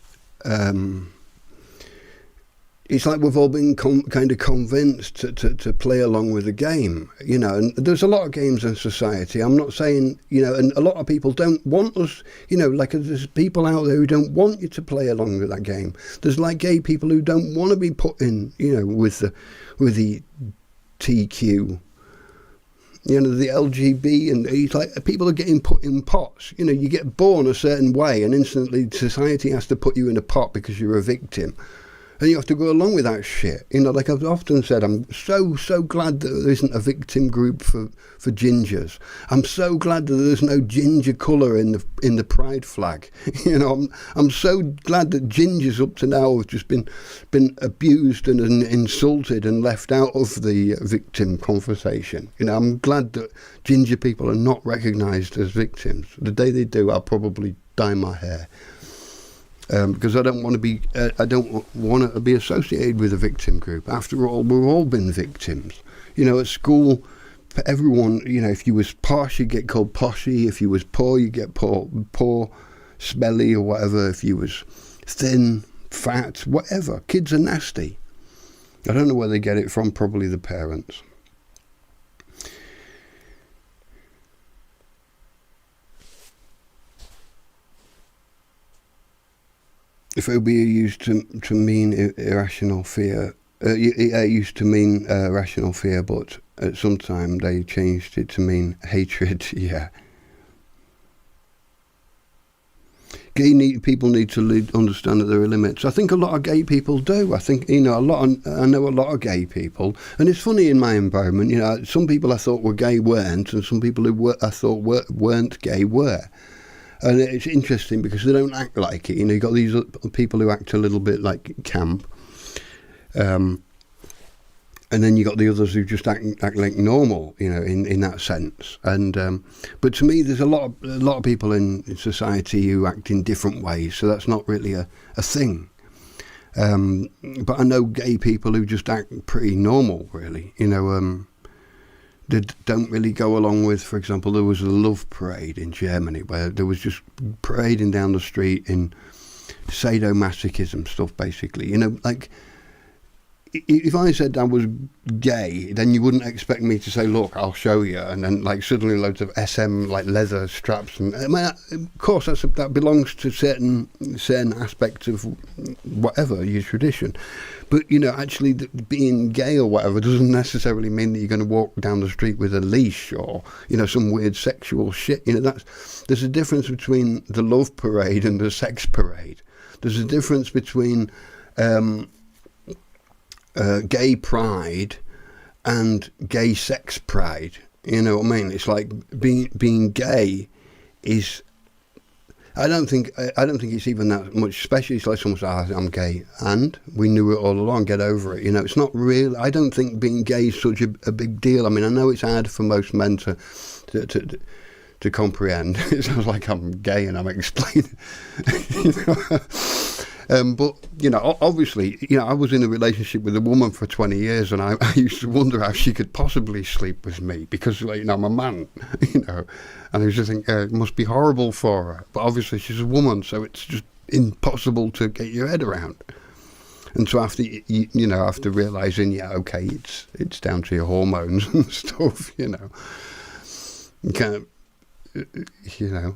It's like we've all been kind of convinced to play along with the game, you know, and there's a lot of games in society. I'm not saying, you know, and a lot of people don't want us, you know, like there's people out there who don't want you to play along with that game. There's like gay people who don't want to be put in, you know, with the TQ, you know, the LGB, and it's like people are getting put in pots. You know, you get born a certain way and instantly society has to put you in a pot because you're a victim. And you have to go along with that shit. You know, like I've often said, I'm so glad that there isn't a victim group for gingers. I'm so glad that there's no ginger colour in the pride flag. You know, I'm so glad that gingers up to now have just been abused and insulted and left out of the victim conversation. You know, I'm glad that ginger people are not recognised as victims. The day they do, I'll probably dye my hair. Because I don't want to be associated with a victim group. After all, we've all been victims. You know, at school, for everyone, you know, if you was posh, you get called poshy. If you was poor, you get poor, smelly or whatever. If you was thin, fat, whatever. Kids are nasty. I don't know where they get it from. Probably the parents. Phobia used to mean irrational fear. It used to mean rational fear, but at some time they changed it to mean hatred. Yeah. Gay people need to understand that there are limits. I think a lot of gay people do. I think, you know, I know a lot of gay people, and it's funny in my environment. You know, some people I thought were gay weren't, and some people I thought weren't gay were. And it's interesting because they don't act like it. You know, you've got these people who act a little bit like camp. And then you got the others who just act like normal, you know, in that sense. And but to me, there's a lot of people in society who act in different ways. So that's not really a thing. But I know gay people who just act pretty normal, really. You know, they don't really go along with, for example, there was a love parade in Germany where there was just parading down the street in sadomasochism stuff, basically. You know, like, if I said I was gay, then you wouldn't expect me to say, look, I'll show you, and then like suddenly loads of SM like leather straps, and I mean, of course that belongs to certain aspects of whatever your tradition, but you know, actually being gay or whatever doesn't necessarily mean that you're going to walk down the street with a leash or, you know, some weird sexual shit. You know, there's a difference between the love parade and the sex parade. There's a difference between gay pride and gay sex pride. You know what I mean? It's like being gay is. I don't think it's even that much special. It's like someone says, "I'm gay," and we knew it all along. Get over it. You know, it's not real. I don't think being gay is such a big deal. I mean, I know it's hard for most men to comprehend. It sounds like I'm gay and I'm explaining. You know? But, you know, obviously, you know, I was in a relationship with a woman for 20 years and I used to wonder how she could possibly sleep with me because, like, you know, I'm a man, you know, and I used to think it must be horrible for her. But obviously she's a woman, so it's just impossible to get your head around. And so after realising, yeah, okay, it's down to your hormones and stuff, you know, you kind of, you know.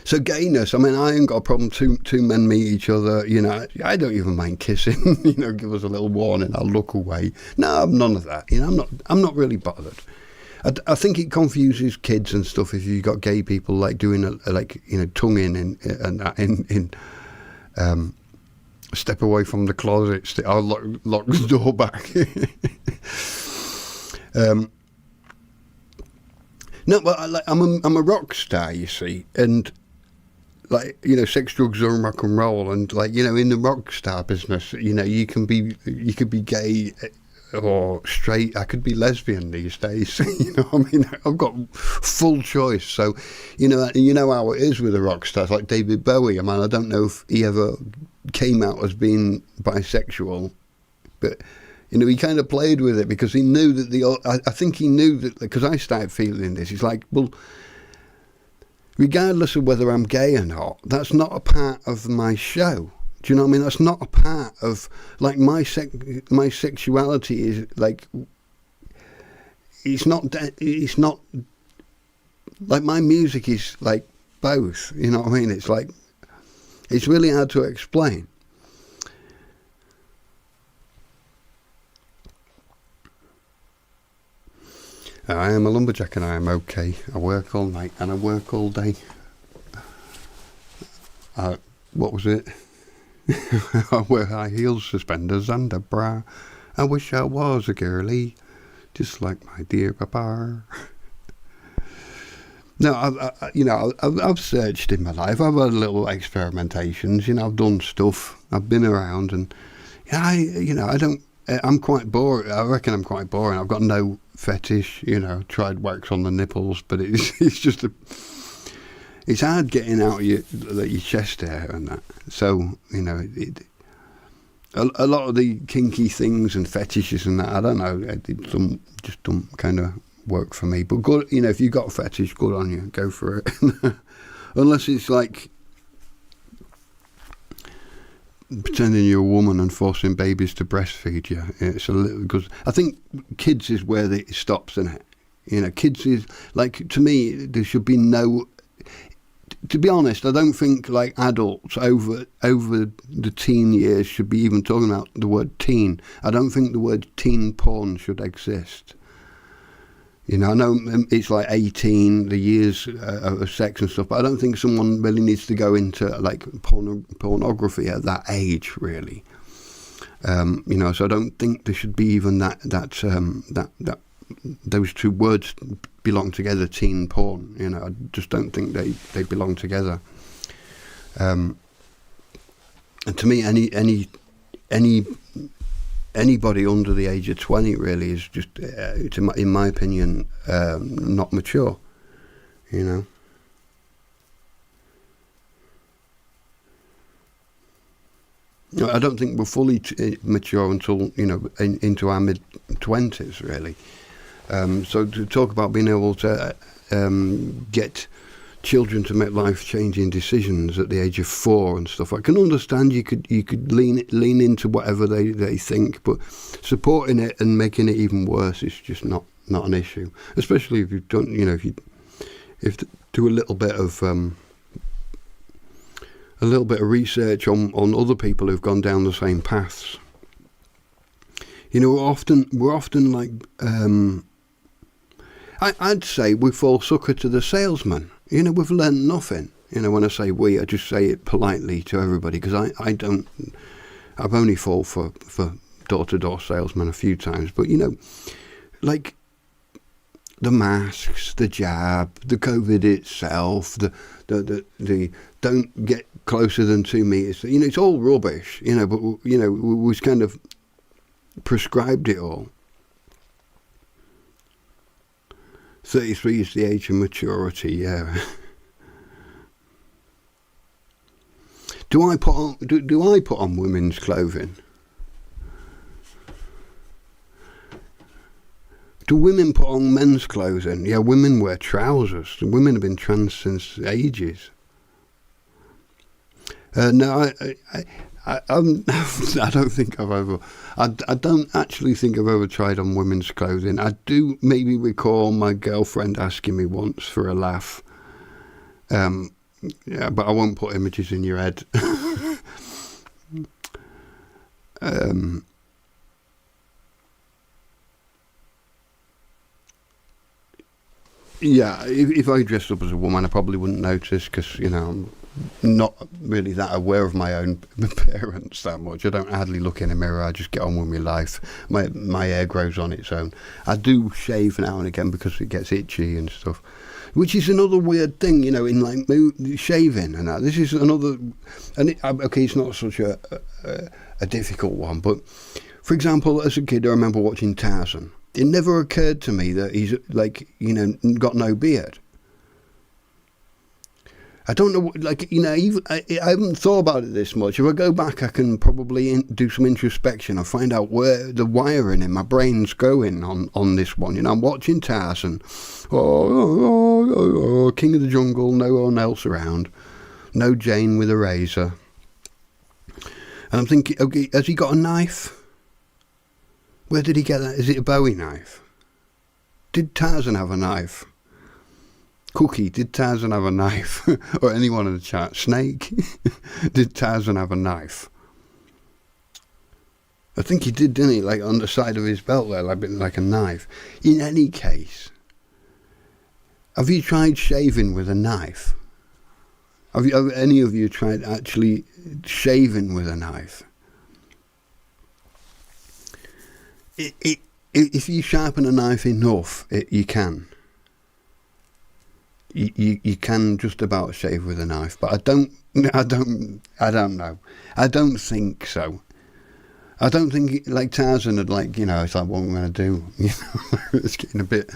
So gayness, I mean, I ain't got a problem. Two men meet each other, you know. I don't even mind kissing, you know. Give us a little warning, I'll look away. No, none of that. You know, I'm not really bothered. I think it confuses kids and stuff if you got gay people like doing tonguing in step away from the closet. I'll lock the door back. No, but I'm a rock star, you see, and like, you know, sex, drugs, and rock and roll, and like, you know, in the rock star business, you know, you could be gay or straight. I could be lesbian these days. You know what I mean? I've got full choice. So, you know how it is with the rock stars, like David Bowie. I mean, I don't know if he ever came out as being bisexual, but. You know, he kind of played with it because he knew that I think he knew that, because I started feeling this. He's like, well, regardless of whether I'm gay or not, that's not a part of my show. Do you know what I mean? That's not a part of, like, my sexuality is like, it's not like, my music is like both. You know what I mean? It's like, it's really hard to explain. I am a lumberjack and I am okay. I work all night and I work all day. What was it? I wear high heels, suspenders and a bra. I wish I was a girlie, just like my dear papa. No, I've searched in my life. I've had little experimentations. You know, I've done stuff. I've been around, and I'm quite boring. I reckon I'm quite boring. I've got no fetish, you know. Tried wax on the nipples, but it's just it's hard getting out your chest hair and that. So, you know, a lot of the kinky things and fetishes and that, I don't know, just don't kind of work for me. But good, you know, if you got a fetish, good on you, go for it. Unless it's like pretending you're a woman and forcing babies to breastfeed you. It's a little, because I think kids is where it stops, isn't it? You know, kids is like, to me, there should be no. To be honest, I don't think like adults over the teen years should be even talking about the word teen. I don't think the word teen porn should exist. You know, I know it's like 18, the years of sex and stuff, but I don't think someone really needs to go into like pornography at that age, really. You know, so I don't think there should be even that those two words belong together, teen porn. You know, I just don't think they belong together. And to me, anybody under the age of 20 really is just, in my opinion, not mature, you know. I don't think we're fully mature until, you know, into our mid-20s, really. So to talk about being able to get children to make life-changing decisions at the age of 4 and stuff. I can understand you could lean into whatever they think, but supporting it and making it even worse is just not an issue. Especially if you've done, if you do a little bit of research on other people who've gone down the same paths. We're often like, I'd say we fall sucker to the salesman. We've learned nothing. When I say we, I just say it politely to everybody, because I've only fallen for door-to-door salesmen a few times, but like the masks, the jab, the COVID itself, the don't get closer than 2 meters. It's all rubbish. But we kind of prescribed it all. 33 is the age of maturity. Yeah. Do I put on women's clothing? Do women put on men's clothing? Yeah, women wear trousers. Women have been trans since ages. No, I don't think I've ever. I don't actually think I've ever tried on women's clothing. I do maybe recall my girlfriend asking me once for a laugh. Yeah, but I won't put images in your head. Yeah, if I dressed up as a woman, I probably wouldn't notice, because I'm not really that aware of my own appearance that much. I don't hardly look in a mirror. I just get on with my life. My hair grows on its own. I do shave now and again because it gets itchy and stuff, which is another weird thing, in like shaving and that. This is another, and it's not such a difficult one, but for example, as a kid, I remember watching Tarzan. It never occurred to me that he's got no beard. I don't know, I haven't thought about it this much. If I go back, I can probably do some introspection and find out where the wiring in my brain's going on this one. I'm watching Tarzan, King of the Jungle, no one else around, no Jane with a razor. And I'm thinking, okay, has he got a knife? Where did he get that? Is it a Bowie knife? Did Tarzan have a knife? Cookie, did Tarzan have a knife? Or anyone in the chat? Snake, did Tarzan have a knife? I think he did, didn't he? Like on the side of his belt there, like a knife. In any case, have you tried shaving with a knife? Have any of you tried actually shaving with a knife? If you sharpen a knife enough, you can. You can just about shave with a knife, but I don't know. I don't think so. I don't think like Tarzan had it's like, what am I going to do? It's getting a bit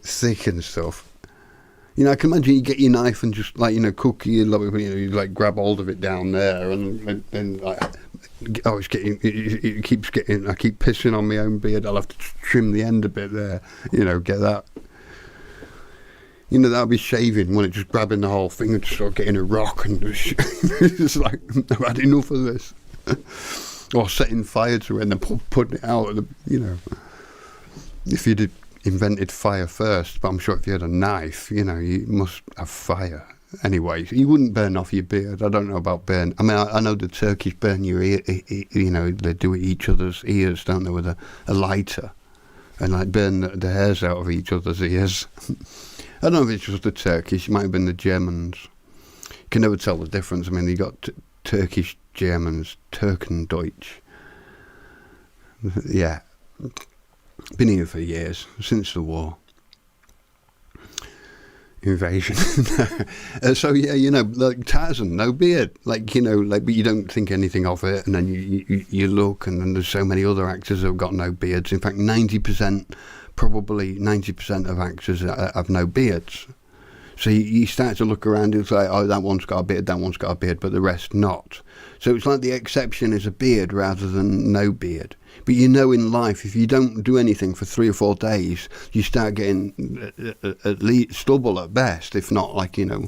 thick and stuff. I can imagine you get your knife and just cookie, you grab hold of it down there, and then it keeps getting. I keep pissing on my own beard. I'll have to trim the end a bit there. Get that. That'll be shaving, when it's just grabbing the whole thing and just sort of getting a rock and it's like, I've had enough of this. Or setting fire to it and then putting it out. If you'd invented fire first, but I'm sure if you had a knife, you must have fire. Anyway, you wouldn't burn off your beard. I don't know about burn. I mean, I know the Turkish burn your ear. They do it each other's ears, don't they, with a lighter, and burn the hairs out of each other's ears. I don't know if it's just the Turkish. It might have been the Germans. You can never tell the difference. I mean, you got Turkish, Germans, Türkendeutsch. Yeah, been here for years, since the war. Invasion. So yeah, like Tarzan, no beard, but you don't think anything of it, and then you look, and then there's so many other actors who have got no beards. In fact, 90% of actors have no beards. So you start to look around and say, oh, that one's got a beard, but the rest not. So it's like the exception is a beard rather than no beard. But you know, in life, if you don't do anything for 3 or 4 days, you start getting at least stubble at best, if not like, you know,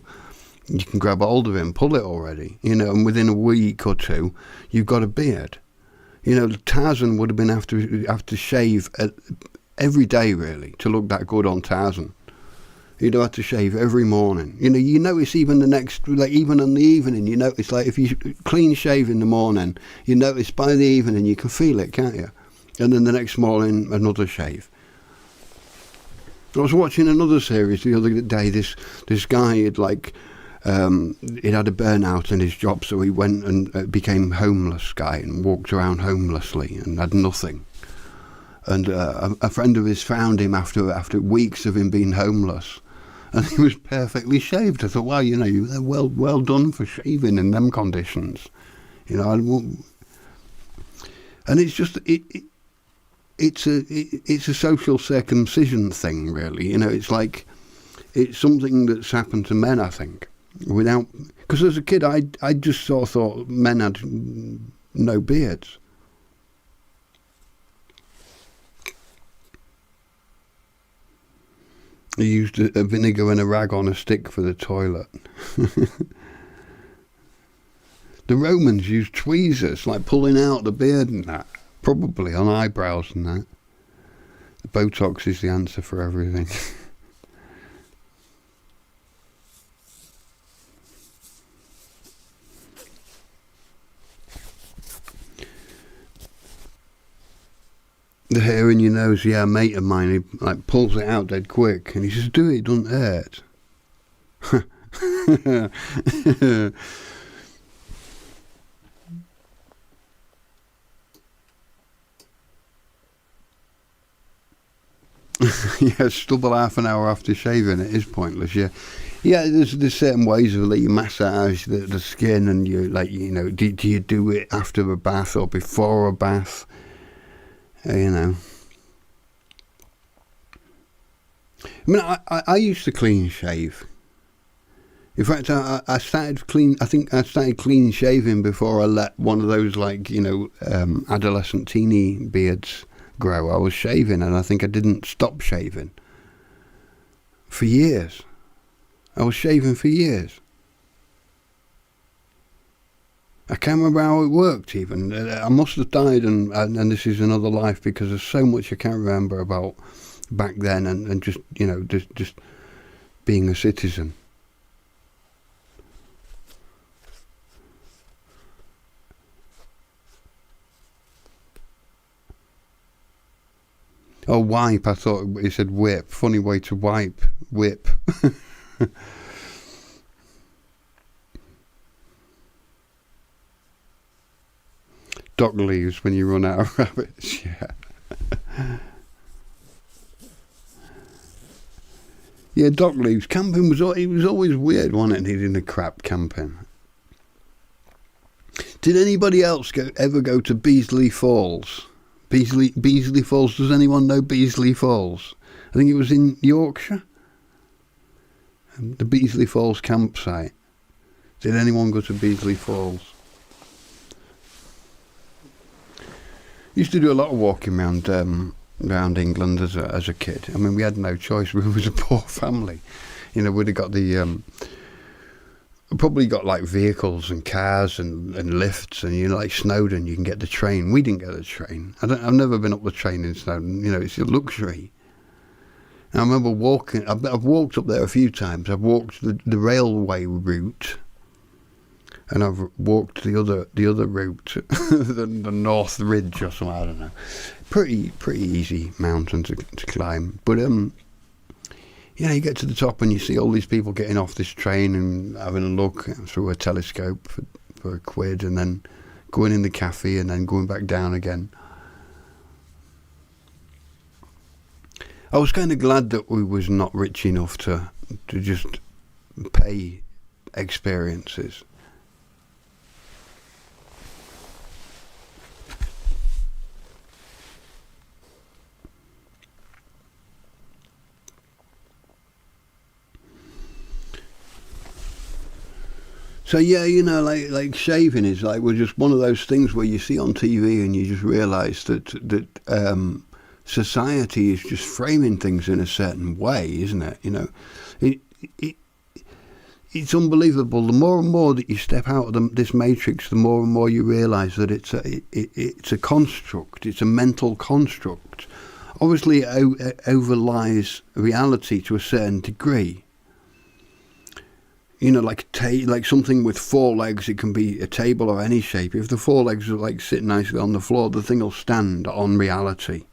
you can grab hold of it and pull it already, you know, and within a week or two, you've got a beard. You know, Tarzan would have been have to shave every day, really, to look that good on Tarzan. You'd have to shave every morning. You know, you notice even the next, like even in the evening, you notice, like if you clean shave in the morning, you notice by the evening you can feel it, can't you? And then the next morning, another shave. I was watching another series the other day. This guy had like, he'd had a burnout in his job, so he went and became homeless guy and walked around homelessly and had nothing. And a friend of his found him after weeks of him being homeless. And he was perfectly shaved. I thought, wow, you know, well done for shaving in them conditions. You know, and it's just it's a social circumcision thing, really. You know, it's like it's something that's happened to men, I think, because as a kid I just sort of thought men had no beards. He used a vinegar and a rag on a stick for the toilet. The Romans used tweezers, like pulling out the beard and that. Probably on eyebrows and that. The Botox is the answer for everything. The hair in your nose, yeah, a mate of mine, he like pulls it out dead quick, and he says, "Do it doesn't hurt." Yeah, stubble half an hour after shaving, it is pointless. Yeah, there's certain ways of, like, you massage the skin, and you, like, you know, do you do it after a bath or before a bath? You know, I mean, I used to clean shave. In fact, I started clean. I think I started clean shaving before I let one of those, like, you know, adolescent teeny beards grow. I was shaving, and I think I didn't stop shaving for years. I was shaving for years. I can't remember how it worked even. I must have died and this is another life, because there's so much I can't remember about back then, and just, you know, just being a citizen. Oh, wipe, I thought he said whip. Funny way to wipe. Whip. Dock leaves when you run out of rabbits, yeah. Yeah, dock leaves. Camping was always weird, wasn't it, needing a crap camping. Did anybody else ever go to Beasley Falls? Beasley Falls, does anyone know Beasley Falls? I think it was in Yorkshire. The Beasley Falls campsite. Did anyone go to Beasley Falls? Used to do a lot of walking around England as a kid. I mean, we had no choice. We was a poor family. You know, we'd have got probably got like vehicles and cars and lifts, and, you know, like Snowdon, you can get the train. We didn't get the train. I've never been up the train in Snowdon. You know, it's a luxury. And I remember walking. I've walked up there a few times. I've walked the railway route. And I've walked the other route, the North Ridge or something, I don't know. Pretty easy mountain to climb. But you know, you get to the top and you see all these people getting off this train and having a look through a telescope for £1, and then going in the cafe and then going back down again. I was kind of glad that we was not rich enough to just pay experiences. So yeah, like shaving is like was just one of those things where you see on TV and you just realise that society is just framing things in a certain way, isn't it? It, it it's unbelievable. The more and more that you step out of this matrix, the more and more you realise that it's a construct. It's a mental construct. Obviously, it overlies reality to a certain degree. Like something with four legs, it can be a table or any shape. If the four legs are like sitting nicely on the floor, the thing will stand on reality.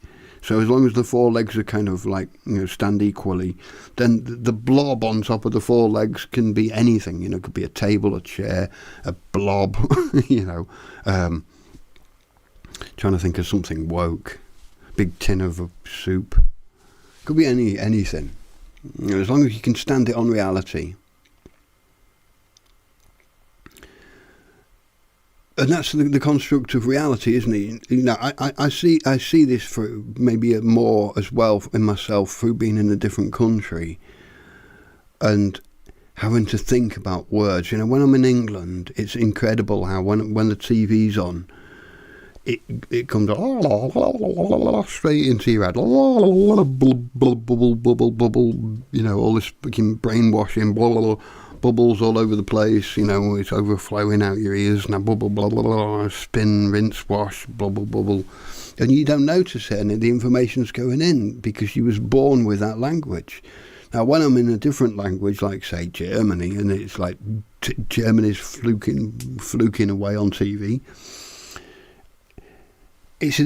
So as long as the four legs are kind of like, stand equally, then the blob on top of the four legs can be anything. It could be a table, a chair, a blob, trying to think of something woke. Big tin of soup. Could be anything. As long as you can stand it on reality. And that's the construct of reality, isn't it? I see this for maybe more as well in myself through being in a different country and having to think about words. When I'm in England, it's incredible how when the TV's on, it comes straight into your head. All this fucking brainwashing. Bubbles all over the place, it's overflowing out your ears, now bubble, blah, blah, blah, spin, rinse, wash, bubble, bubble. And you don't notice it, and the information's going in because you was born with that language. Now, when I'm in a different language, like, say, Germany, and it's like Germany's fluking away on TV, it's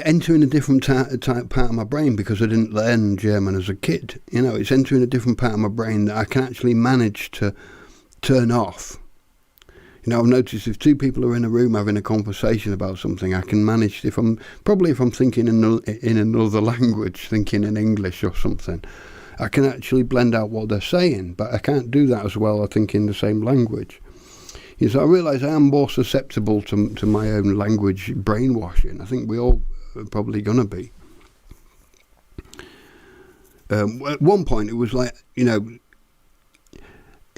entering a different type part of my brain because I didn't learn German as a kid. It's entering a different part of my brain that I can actually manage to turn off. I've noticed if two people are in a room having a conversation about something, I can manage, if I'm thinking in another language, thinking in English or something, I can actually blend out what they're saying, but I can't do that as well, I think, in the same language. So I realise I am more susceptible to my own language brainwashing. I think we all are probably going to be. At one point, it was like, in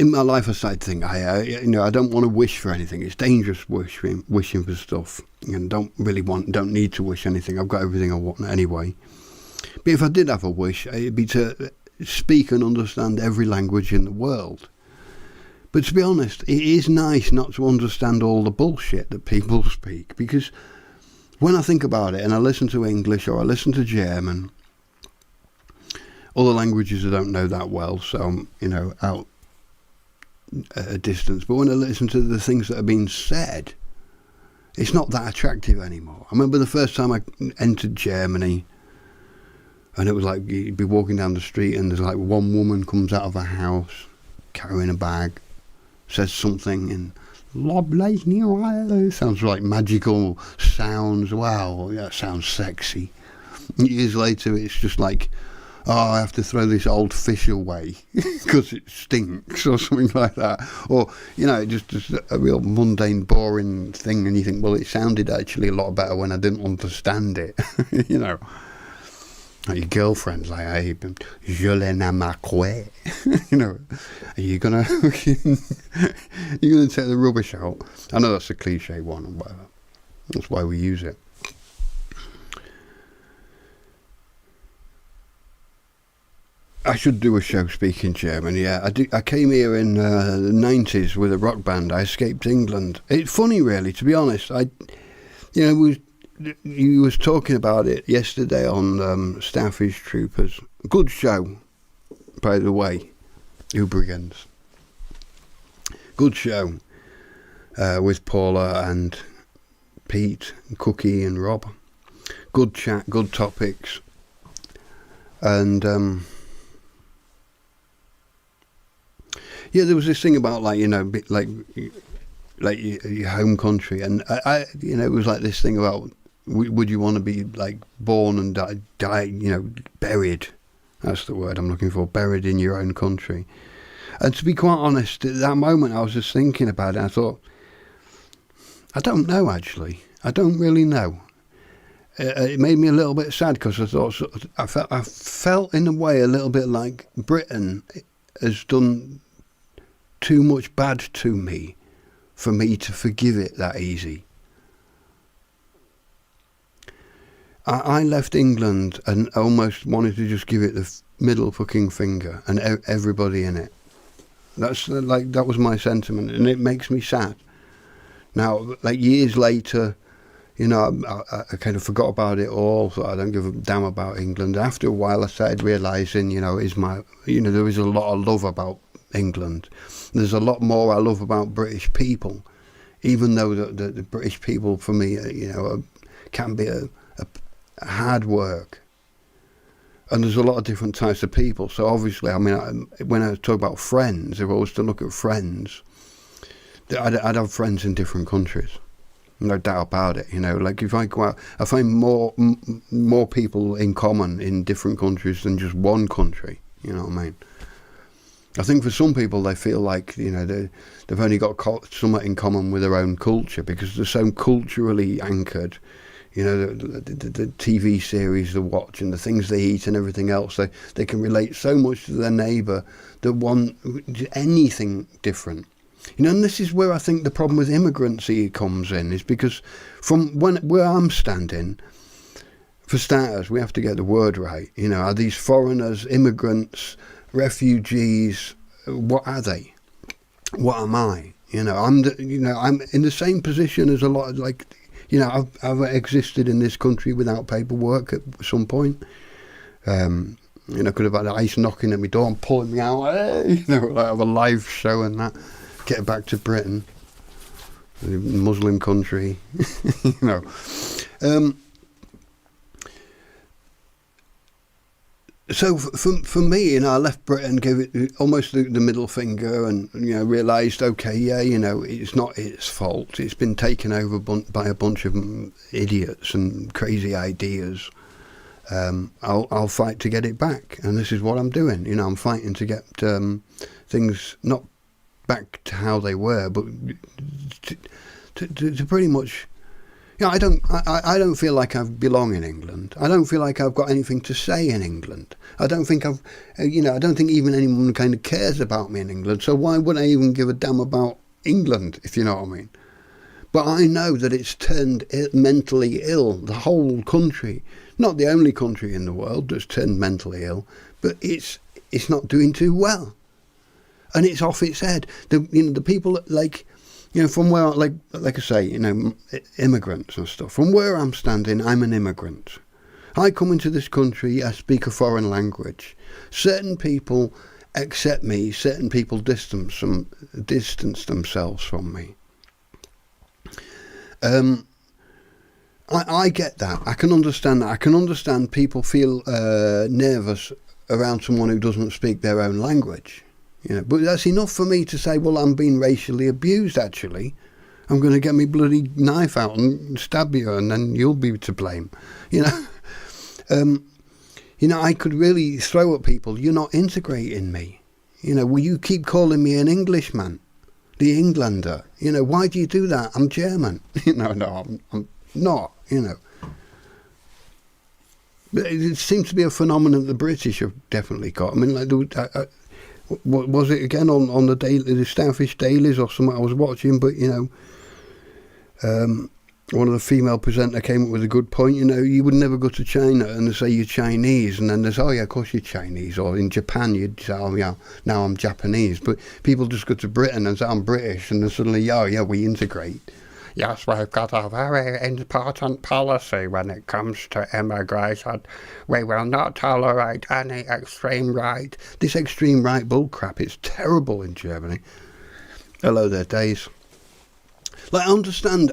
my life aside thing, I don't want to wish for anything. It's dangerous wishing for stuff. And don't need to wish anything. I've got everything I want anyway. But if I did have a wish, it'd be to speak and understand every language in the world. But to be honest, it is nice not to understand all the bullshit that people speak, because when I think about it and I listen to English or I listen to German, other languages I don't know that well, so I'm, out at a distance. But when I listen to the things that are being said, it's not that attractive anymore. I remember the first time I entered Germany, and it was like you'd be walking down the street and there's like one woman comes out of a house carrying a bag, says something in sounds like magical sounds. Wow, that sounds sexy. Years later, it's just like, I have to throw this old fish away because it stinks or something like that. Or, just a real mundane, boring thing. And you think, well, it sounded actually a lot better when I didn't understand it. Like your girlfriend's like, hey, je l'ai marqué. Are you gonna take the rubbish out? I know that's a cliche one or whatever. That's why we use it. I should do a show speaking German. Yeah, I came here in the 90s with a rock band. I escaped England. It's funny, really, to be honest. You was talking about it yesterday on Starfish Troopers. Good show, by the way, Ubrigens. Good show with Paula and Pete, and Cookie and Rob. Good chat, good topics, and there was this thing about like your home country, and I it was like this thing about. Would you want to be like born and die, buried? That's the word I'm looking for, buried in your own country. And to be quite honest, at that moment I was just thinking about it. I thought, I don't know actually. I don't really know. It made me a little bit sad because I thought I felt in a way a little bit like Britain has done too much bad to me for me to forgive it that easy. I left England and almost wanted to just give it the middle fucking finger and everybody in it. That was my sentiment, and it makes me sad. Now, like years later, I kind of forgot about it all, so I don't give a damn about England. After a while, I started realising, there is a lot of love about England. There's a lot more I love about British people, even though the British people, for me, can be a hard work. And there's a lot of different types of people. So obviously, when I talk about friends, if I was to look at friends, I'd have friends in different countries. No doubt about it. Like if I go out, I find more people in common in different countries than just one country. You know what I mean? I think for some people they feel like they've only got something in common with their own culture because they're so culturally anchored. The TV series they watch and the things they eat and everything else. They can relate so much to their neighbour that want anything different. And this is where I think the problem with immigrancy comes in, is because from where I'm standing, for starters, we have to get the word right. Are these foreigners, immigrants, refugees? What are they? What am I? I'm in the same position as a lot of, like, I've existed in this country without paperwork at some point. Could have had ICE knocking at my door and pulling me out. Like have a live show and that. Get back to Britain, a Muslim country. So for me, I left Britain, gave it almost the middle finger, and realised, okay, it's not its fault. It's been taken over by a bunch of idiots and crazy ideas. I'll fight to get it back, and this is what I'm doing. I'm fighting to get things not back to how they were, but to pretty much. I don't feel like I belong in England. I don't feel like I've got anything to say in England. I don't think I don't think even anyone kind of cares about me in England. So why would I even give a damn about England, if you know what I mean? But I know that it's turned mentally ill, the whole country. Not the only country in the world that's turned mentally ill, but it's not doing too well. And it's off its head. The people that, from where, like I say, immigrants and stuff. From where I'm standing, I'm an immigrant. I come into this country, I speak a foreign language. Certain people accept me, certain people distance themselves from me. I get that. I can understand that. I can understand people feel nervous around someone who doesn't speak their own language. But that's enough for me to say, well, I'm being racially abused, actually. I'm going to get my bloody knife out and stab you, and then you'll be to blame. I could really throw at people, you're not integrating me. Will you keep calling me an Englishman, the Englander? Why do you do that? I'm German. No, I'm not, But it seems to be a phenomenon the British have definitely got. What was it again on the Starfish Dailies or something I was watching? But one of the female presenter came up with a good point. You would never go to China and say you're Chinese, and then there's, oh yeah, of course you're Chinese. Or in Japan you'd say, oh yeah, now I'm Japanese. But people just go to Britain and say I'm British, and then suddenly, oh yeah, we integrate. Yes, we've got a very important policy when it comes to immigration. We will not tolerate any extreme right. This extreme right bullcrap is terrible in Germany. Hello there, Days. I understand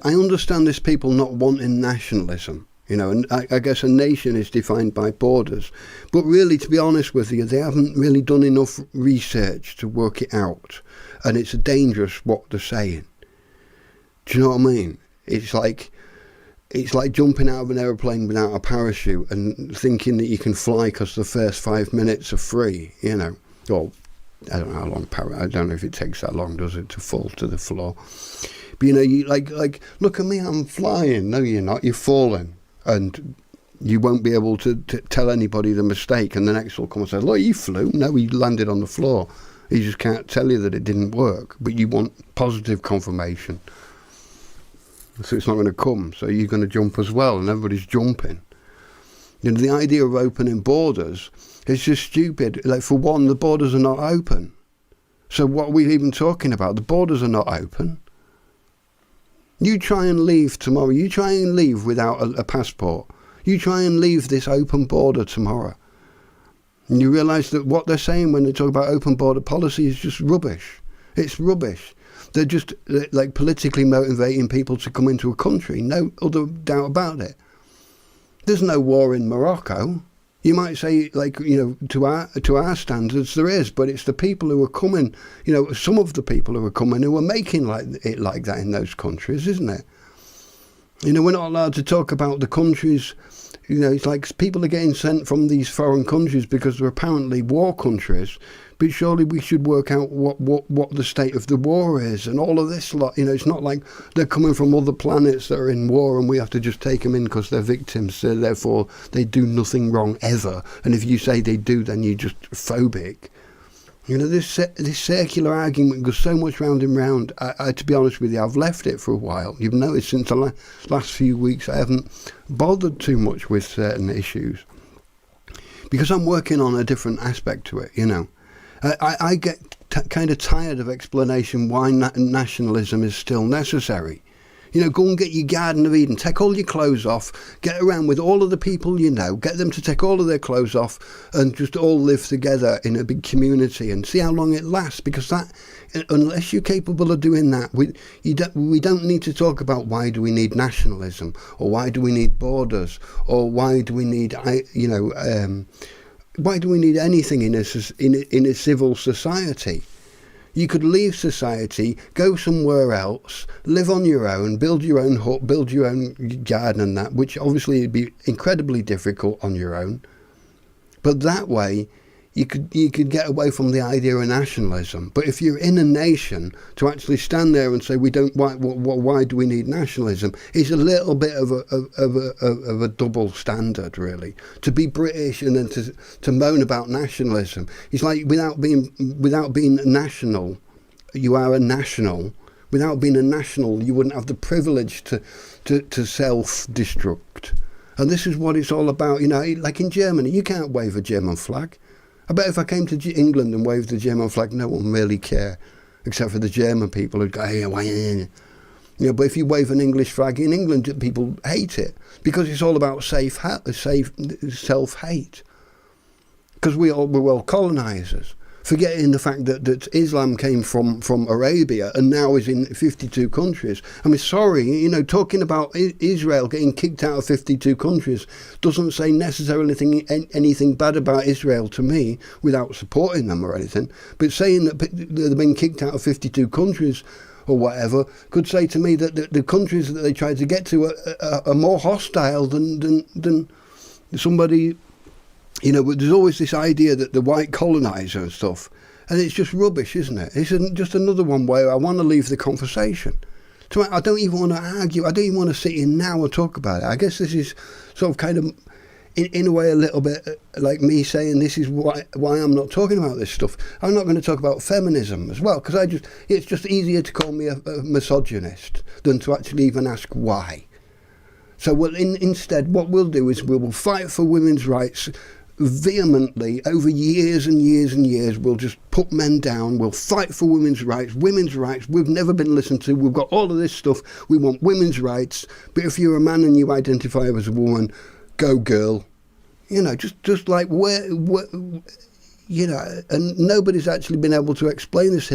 this people not wanting nationalism, and I guess a nation is defined by borders. But really, to be honest with you, they haven't really done enough research to work it out. And it's dangerous what they're saying. Do you know what I mean? It's like jumping out of an aeroplane without a parachute and thinking that you can fly because the first 5 minutes are free, Well, I don't know how long, I don't know if it takes that long, does it, to fall to the floor. But, you like, look at me, I'm flying. No, you're not, you're falling. And you won't be able to tell anybody the mistake. And the next will come and say, look, you flew. No, he landed on the floor. He just can't tell you that it didn't work, but you want positive confirmation. So it's not going to come, so you're going to jump as well, and everybody's jumping. You know, the idea of opening borders is just stupid. Like, for one, the borders are not open. So what are we even talking about? The borders are not open. You try and leave tomorrow. You try and leave without a passport. You try and leave this open border tomorrow. And you realise that what they're saying when they talk about open border policy is just rubbish. It's rubbish. They're just like politically motivating people to come into a country. No other doubt about it. There's no war in Morocco. You might say, like, you know, to our standards there is, but it's the people who are coming, you know, some of the people who are coming who are making it like that in those countries, isn't it? You know, we're not allowed to talk about the countries. You know, it's like people are getting sent from these foreign countries because they're apparently war countries, but surely we should work out what the state of the war is and all of this lot. You know, it's not like they're coming from other planets that are in war and we have to just take them in because they're victims, so therefore they do nothing wrong ever. And if you say they do, then you're just phobic. You know, this circular argument goes so much round and round. I, to be honest with you, I've left it for a while. You've noticed since the last few weeks I haven't bothered too much with certain issues because I'm working on a different aspect to it, you know. I get kind of tired of explanation why nationalism is still necessary. You know, go and get your Garden of Eden, take all your clothes off, get around with all of the people you know, get them to take all of their clothes off and just all live together in a big community and see how long it lasts. Because that, unless you're capable of doing that, we don't need to talk about why do we need nationalism or why do we need borders or why do we need, why do we need anything in a civil society? You could leave society, go somewhere else, live on your own, build your own hut, build your own garden and that, which obviously would be incredibly difficult on your own. But that way, you could get away from the idea of nationalism. But if you're in a nation, to actually stand there and say why do we need nationalism is a little bit of a double standard, really. To be British and then to moan about nationalism, it's like without being national, you are a national. Without being a national, you wouldn't have the privilege to self-destruct. And this is what it's all about. You know, like in Germany, you can't wave a German flag. I bet if I came to England and waved the German flag, no one really care, except for the German people who'd go, hey, why? You know, but if you wave an English flag in England, people hate it because it's all about self-hate. Because we're all colonisers, forgetting the fact that Islam came from Arabia and now is in 52 countries. I mean, sorry, you know, talking about Israel getting kicked out of 52 countries doesn't say necessarily anything bad about Israel to me without supporting them or anything. But saying that they've been kicked out of 52 countries or whatever could say to me that the countries that they tried to get to are more hostile than somebody. You know, there's always this idea that the white coloniser and stuff, and it's just rubbish, isn't it? It's just another one where I want to leave the conversation. So I don't even want to argue. I don't even want to sit in now and talk about it. I guess this is sort of kind of, in a way, a little bit like me saying this is why I'm not talking about this stuff. I'm not going to talk about feminism as well, because it's just easier to call me a misogynist than to actually even ask why. So instead, what we'll do is we will fight for women's rights vehemently over years and years and years. We'll just put men down. We'll fight for women's rights. We've never been listened to. We've got all of this stuff. We want women's rights. But if you're a man and you identify as a woman, go girl. You know, just like where you know, and nobody's actually been able to explain this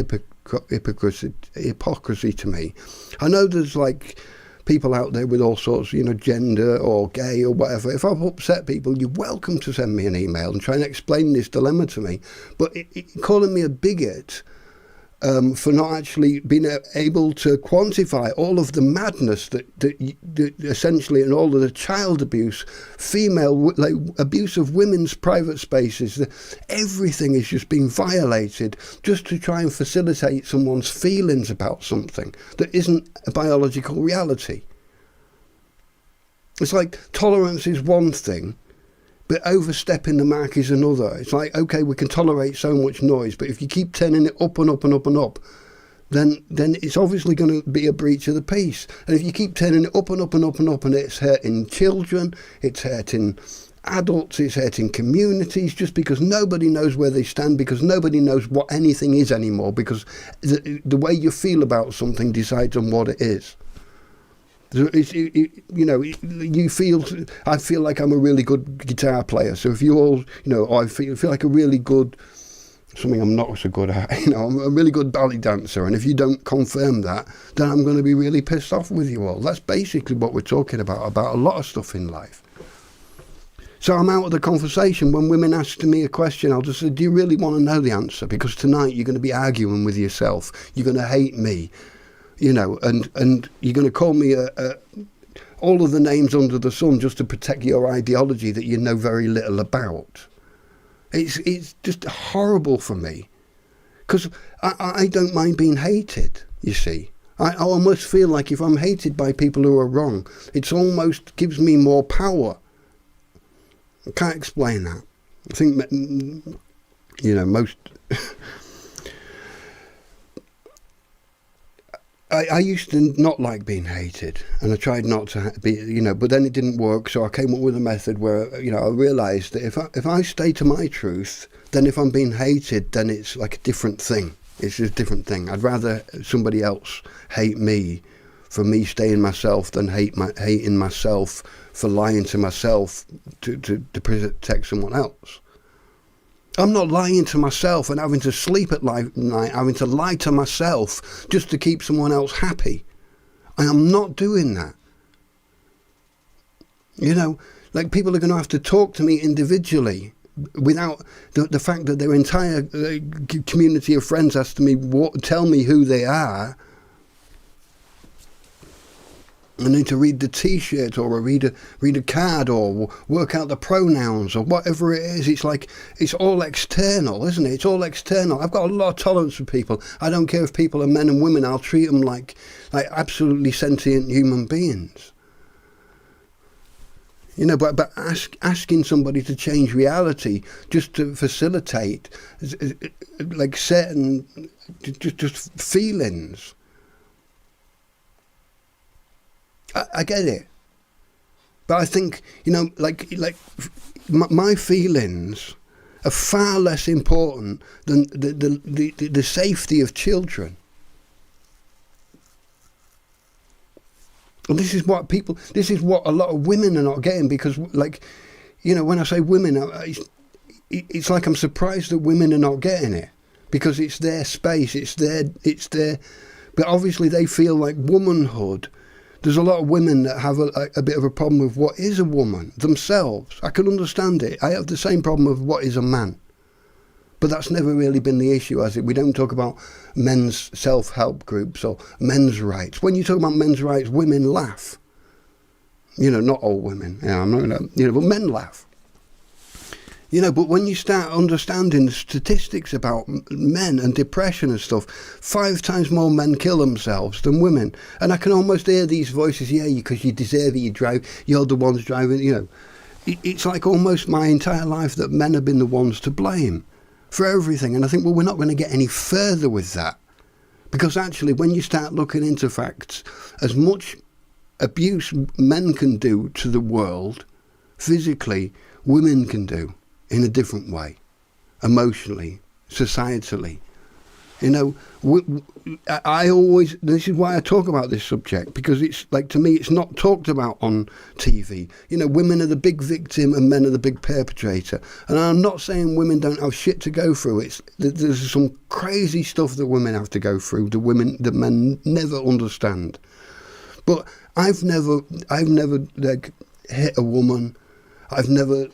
hypocrisy to me. I know there's like people out there with all sorts, you know, gender or gay or whatever. If I've upset people, you're welcome to send me an email and try and explain this dilemma to me. But calling me a bigot for not actually being able to quantify all of the madness that essentially, and all of the child abuse, female abuse of women's private spaces, everything is just being violated just to try and facilitate someone's feelings about something that isn't a biological reality. It's like tolerance is one thing, But overstepping the mark is another. It's like, okay, we can tolerate so much noise, but if you keep turning it up and up and up and up, then it's obviously going to be a breach of the peace. And if you keep turning it up and up and up and up, and it's hurting children, it's hurting adults, it's hurting communities, just because nobody knows where they stand, because nobody knows what anything is anymore, because the way you feel about something decides on what it is. You feel, I feel like I'm a really good guitar player, so if you all, I feel like a really good, something I'm not so good at, I'm a really good ballet dancer, and if you don't confirm that, then I'm going to be really pissed off with you all. That's basically what we're talking about a lot of stuff in life. So I'm out of the conversation. When women ask me a question, I'll just say, do you really want to know the answer? Because tonight you're going to be arguing with yourself. You're going to hate me, and you're going to call me all of the names under the sun just to protect your ideology that you know very little about. It's just horrible for me, because I don't mind being hated, you see. I almost feel like if I'm hated by people who are wrong, it almost gives me more power. I can't explain that. I think, most... I used to not like being hated, and I tried not to be, but then it didn't work, so I came up with a method where, I realised that if I stay to my truth, then if I'm being hated, then it's like a different thing. It's a different thing. I'd rather somebody else hate me for me staying myself than hating myself for lying to myself to protect someone else. I'm not lying to myself and having to sleep at night, having to lie to myself just to keep someone else happy. I am not doing that. Like, people are going to have to talk to me individually without the fact that their entire community of friends has to tell me who they are. I need to read the T-shirt, or read a card, or work out the pronouns, or whatever it is. It's like, it's all external, isn't it? It's all external. I've got a lot of tolerance for people. I don't care if people are men and women. I'll treat them like absolutely sentient human beings. But asking somebody to change reality just to facilitate like certain just feelings. I get it, but I think my feelings are far less important than the safety of children. And this is what a lot of women are not getting, because when I say women, it's like I'm surprised that women are not getting it, because it's their space, it's their, but obviously they feel like womanhood. There's a lot of women that have a bit of a problem with what is a woman themselves. I can understand it. I have the same problem with what is a man. But that's never really been the issue, has it? We don't talk about men's self-help groups or men's rights. When you talk about men's rights, women laugh. Not all women. I'm not gonna, but men laugh. But when you start understanding the statistics about men and depression and stuff, 5 times more men kill themselves than women. And I can almost hear these voices, because you deserve it, you're the ones driving, It's like almost my entire life that men have been the ones to blame for everything. And I think, well, we're not going to get any further with that. Because actually, when you start looking into facts, as much abuse men can do to the world, physically, women can do. In a different way, emotionally, societally. This is why I talk about this subject, because it's like, to me, it's not talked about on TV. Women are the big victim and men are the big perpetrator. And I'm not saying women don't have shit to go through. There's some crazy stuff that women have to go through, that men never understand. But I've never hit a woman. I've never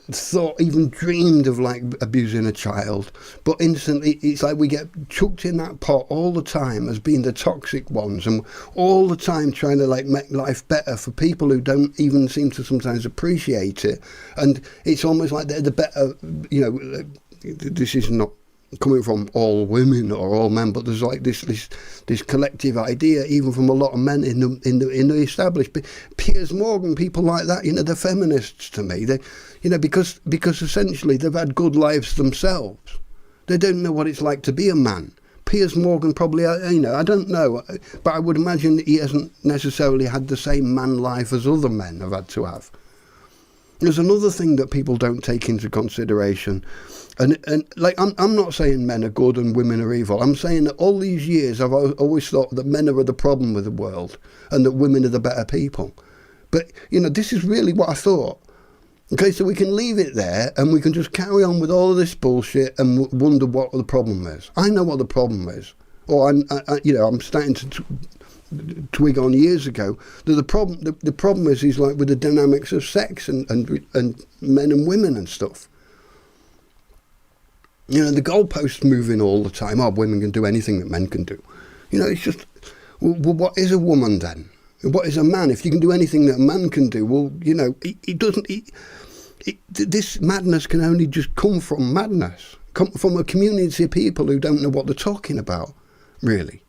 even dreamed of abusing a child, but instantly it's like we get chucked in that pot all the time as being the toxic ones, and all the time trying to make life better for people who don't even seem to sometimes appreciate it. And it's almost like they're the better, this is not coming from all women or all men, but there's this collective idea, even from a lot of men in the established. Piers Morgan, people like that, they're feminists to me. They, because essentially they've had good lives themselves. They don't know what it's like to be a man. Piers Morgan probably, I don't know, but I would imagine he hasn't necessarily had the same man life as other men have had to have. There's another thing that people don't take into consideration, and like I'm not saying men are good and women are evil. I'm saying that all these years I've always thought that men are the problem with the world and that women are the better people. But this is really what I thought. Okay, so we can leave it there and we can just carry on with all of this bullshit and wonder what the problem is. I know what the problem is, or I'm starting to twig on years ago that the problem is like with the dynamics of sex and men and women and stuff. The goalposts moving all the time. Oh, women can do anything that men can do. It's just, well, what is a woman then? What is a man? If you can do anything that a man can do, well, it doesn't. This madness can only just come from madness, come from a community of people who don't know what they're talking about, really.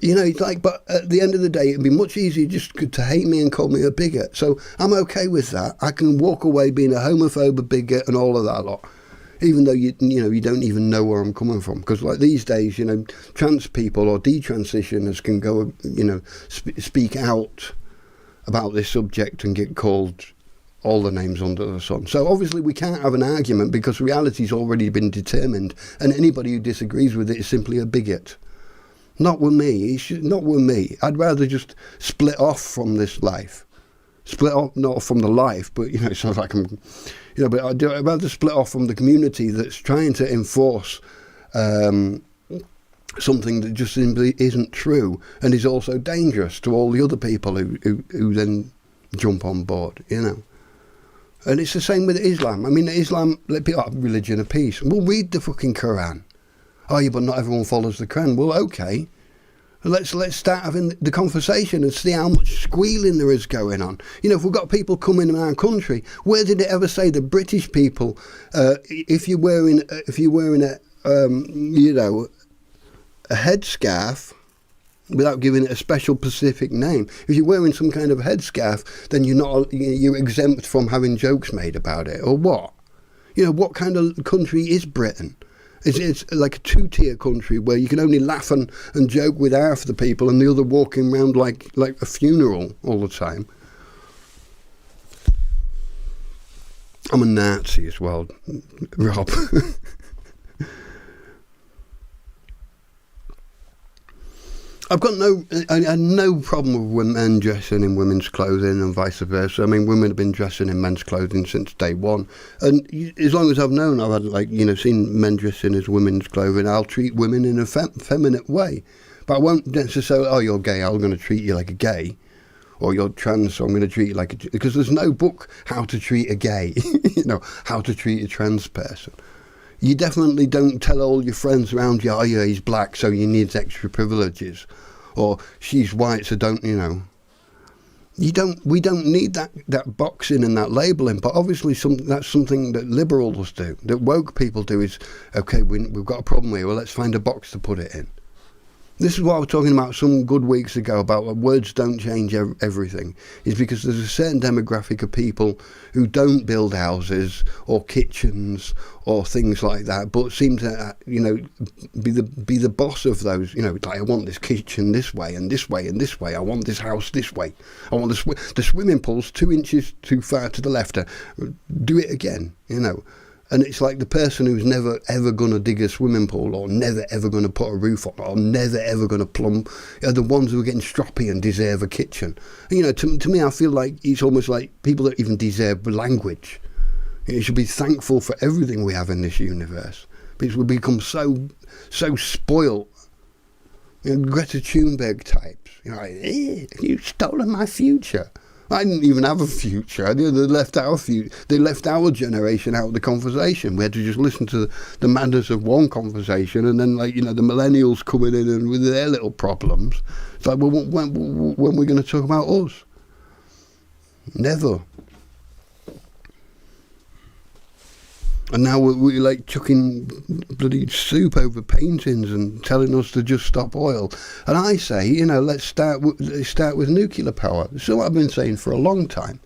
It's like, but at the end of the day, it'd be much easier just to hate me and call me a bigot. So I'm okay with that. I can walk away being a homophobe, a bigot, and all of that lot. Even though you don't even know where I'm coming from, because like these days, trans people or detransitioners can go, speak out about this subject and get called all the names under the sun. So obviously we can't have an argument because reality's already been determined, and anybody who disagrees with it is simply a bigot. Not with me. Not with me. I'd rather just split off from this life. Split off, not from the life, but it sounds like I'm. But I'd rather split off from the community that's trying to enforce something that just simply isn't true and is also dangerous to all the other people who then jump on board, And it's the same with Islam. I mean, Islam, let people have religion of peace. Well, read the fucking Quran. Oh, yeah, but not everyone follows the Quran. Well, okay. Let's start having the conversation and see how much squealing there is going on. If we've got people coming in our country, where did it ever say the British people, if you're wearing a headscarf, without giving it a special specific name, if you're wearing some kind of headscarf, then you're exempt from having jokes made about it, or what? What kind of country is Britain? It's like a two-tier country where you can only laugh and joke with half the people and the other walking around like a funeral all the time. I'm a Nazi as well, Rob. I've got no problem with men dressing in women's clothing and vice versa. I mean, women have been dressing in men's clothing since day one. And as long as I've known, I've had, seen men dressing as women's clothing. I'll treat women in a feminine way. But I won't necessarily, oh, you're gay, I'm going to treat you like a gay. Or you're trans, so I'm going to treat you like a... Because there's no book how to treat a gay, how to treat a trans person. You definitely don't tell all your friends around you, oh yeah, he's black, so he needs extra privileges. Or she's white, so don't. We don't need that boxing and that labelling, but obviously that's something that liberals do, that woke people do is, okay, we've got a problem here, well, let's find a box to put it in. This is what I was talking about some good weeks ago about words don't change everything. Is because there's a certain demographic of people who don't build houses or kitchens or things like that, but seem to, be the boss of those. Like, I want this kitchen this way and this way and this way. I want this house this way. I want the swimming pool's 2 inches too far to the left. Do it again, And it's like the person who's never ever going to dig a swimming pool or never ever going to put a roof on or never ever going to plumb are the ones who are getting stroppy and deserve a kitchen. To me, I feel like it's almost like people that even deserve language. You should be thankful for everything we have in this universe because we become so spoilt. Greta Thunberg types. You've stolen my future. I didn't even have a future. They left our generation out of the conversation. We had to just listen to the madness of one conversation, and then, the millennials coming in and with their little problems. It's like, well, when we're going to talk about us? Never. And now we're like chucking bloody soup over paintings and telling us to just stop oil. And I say, let's start with nuclear power. So I've been saying for a long time,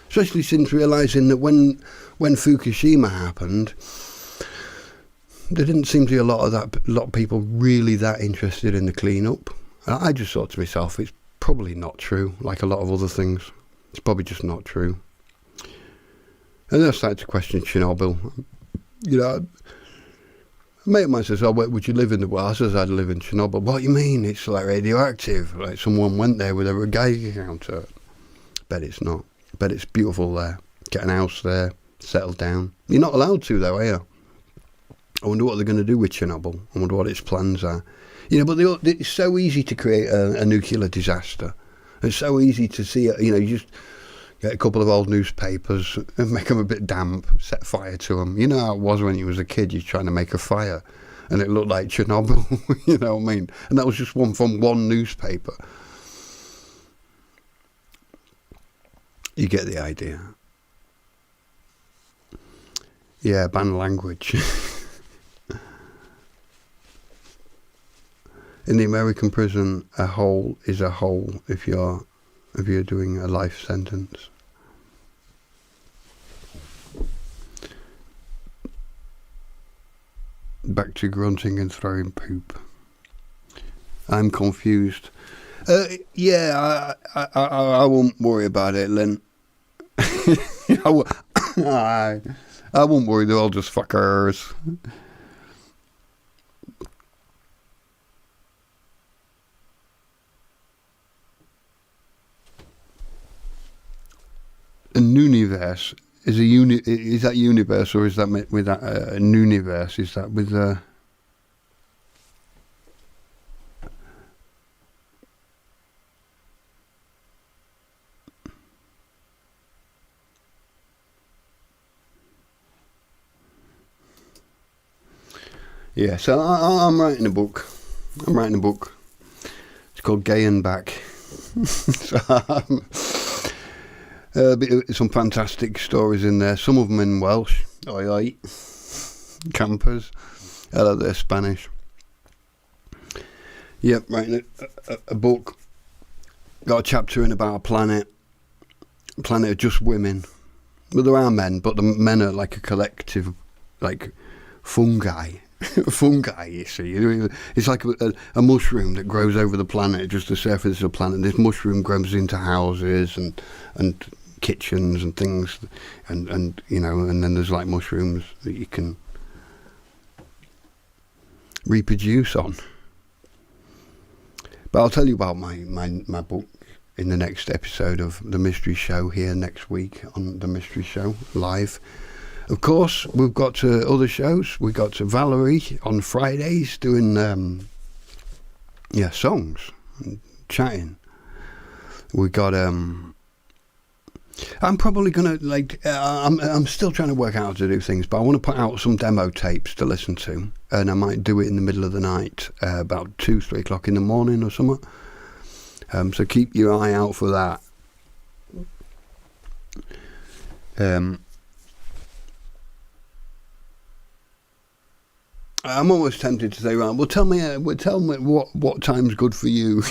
especially since realising that when Fukushima happened, there didn't seem to be a lot of people really that interested in the clean-up. And I just thought to myself, it's probably not true, like a lot of other things. It's probably just not true. And then I started to question Chernobyl. A mate of mine says, "Oh, where would you live in the world?" I says, "I'd live in Chernobyl." "What do you mean? It's like radioactive. Like someone went there with a Geiger counter." Bet it's not. Bet it's beautiful there. Get an house there, settle down. You're not allowed to though, are you? I wonder what they're going to do with Chernobyl. I wonder what its plans are. But it's so easy to create a nuclear disaster. It's so easy to see it. You just get a couple of old newspapers and make them a bit damp, set fire to them. You know how it was when you was a kid, you're trying to make a fire and it looked like Chernobyl, you know what I mean? And that was just one from one newspaper. You get the idea. Yeah, ban language. In the American prison, a hole is a hole if you're doing a life sentence. Back to grunting and throwing poop. I'm confused. I won't worry about it, Lynn. I won't worry, they're all just fuckers. A universe is is that universe, or is that with that an universe? Is that with a yeah? So I'm writing a book. It's called Gay and Back. Some fantastic stories in there. Some of them in Welsh. Oi, oi. Campers. Hello there, Spanish. Yep, writing a book. Got a chapter in about a planet of just women. Well, there are men, but the men are like a collective, like fungi. Fungi, you see. It's like a mushroom that grows over the planet, just the surface of the planet. This mushroom grows into houses and kitchens and things, and then there's like mushrooms that you can reproduce on. But I'll tell you about my book in the next episode of The Mystery Show here next week on The Mystery Show live. Of course, we've got other shows. We've got Valerie on Fridays doing songs and chatting. We got I'm probably gonna I'm still trying to work out how to do things, but I want to put out some demo tapes to listen to, and I might do it in the middle of the night, about 2-3 o'clock in the morning or something. So keep your eye out for that. I'm almost tempted to say, right, well, tell me what time's good for you,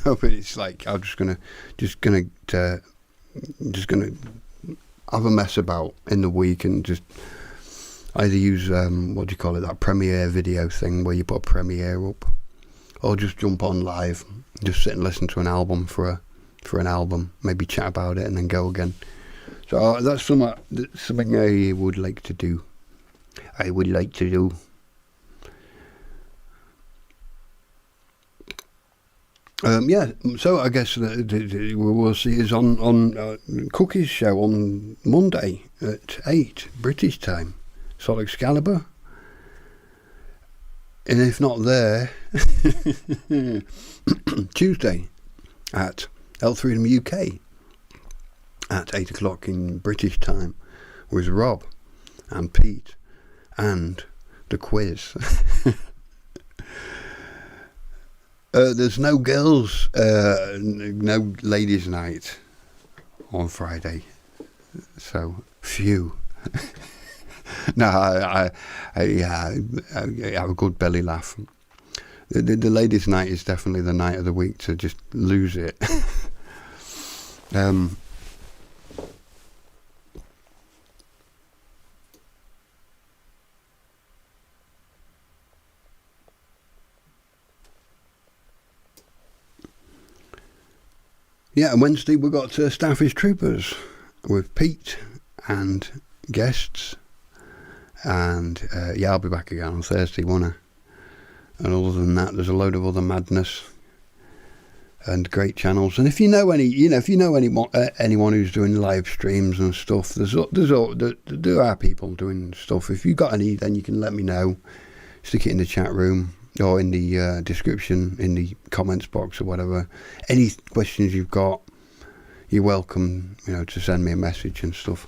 but it's like I'm just gonna have a mess about in the week and just either use that Premiere video thing where you put a Premiere up, or just jump on live, just sit and listen to an album for an album, maybe chat about it and then go again. So that's something I would like to do. So I guess we'll see us on Cookie's show on Monday at 8 British time, Sol Excalibur. And if not there, Tuesday at L3 UK at 8 o'clock in British time with Rob and Pete and the quiz. There's no girls, no ladies' night on Friday, so phew. No, I have a good belly laugh. The ladies' night is definitely the night of the week to just lose it. Yeah, and Wednesday we've got Staffage Troopers with Pete and guests. And yeah, I'll be back again on Thursday, won't I? And other than that, there's a load of other madness and great channels. And if you know anyone who's doing live streams and stuff, there are people doing stuff. If you got any, then you can let me know. Stick it in the chat room or in the description, in the comments box or whatever. Any questions you've got, you're welcome, to send me a message and stuff.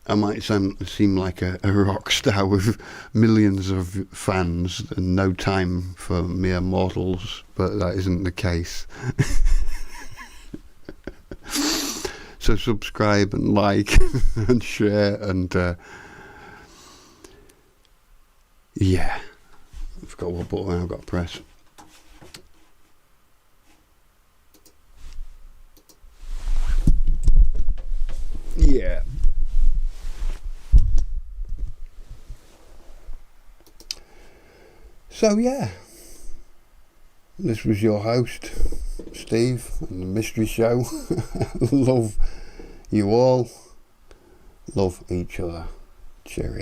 I might seem like a rock star with millions of fans and no time for mere mortals, but that isn't the case. So subscribe and like and share and yeah. I forgot what button I've got to press. Yeah. So yeah, this was your host, Steve, and the Mystery Show. Love you all. Love each other. Cheerio.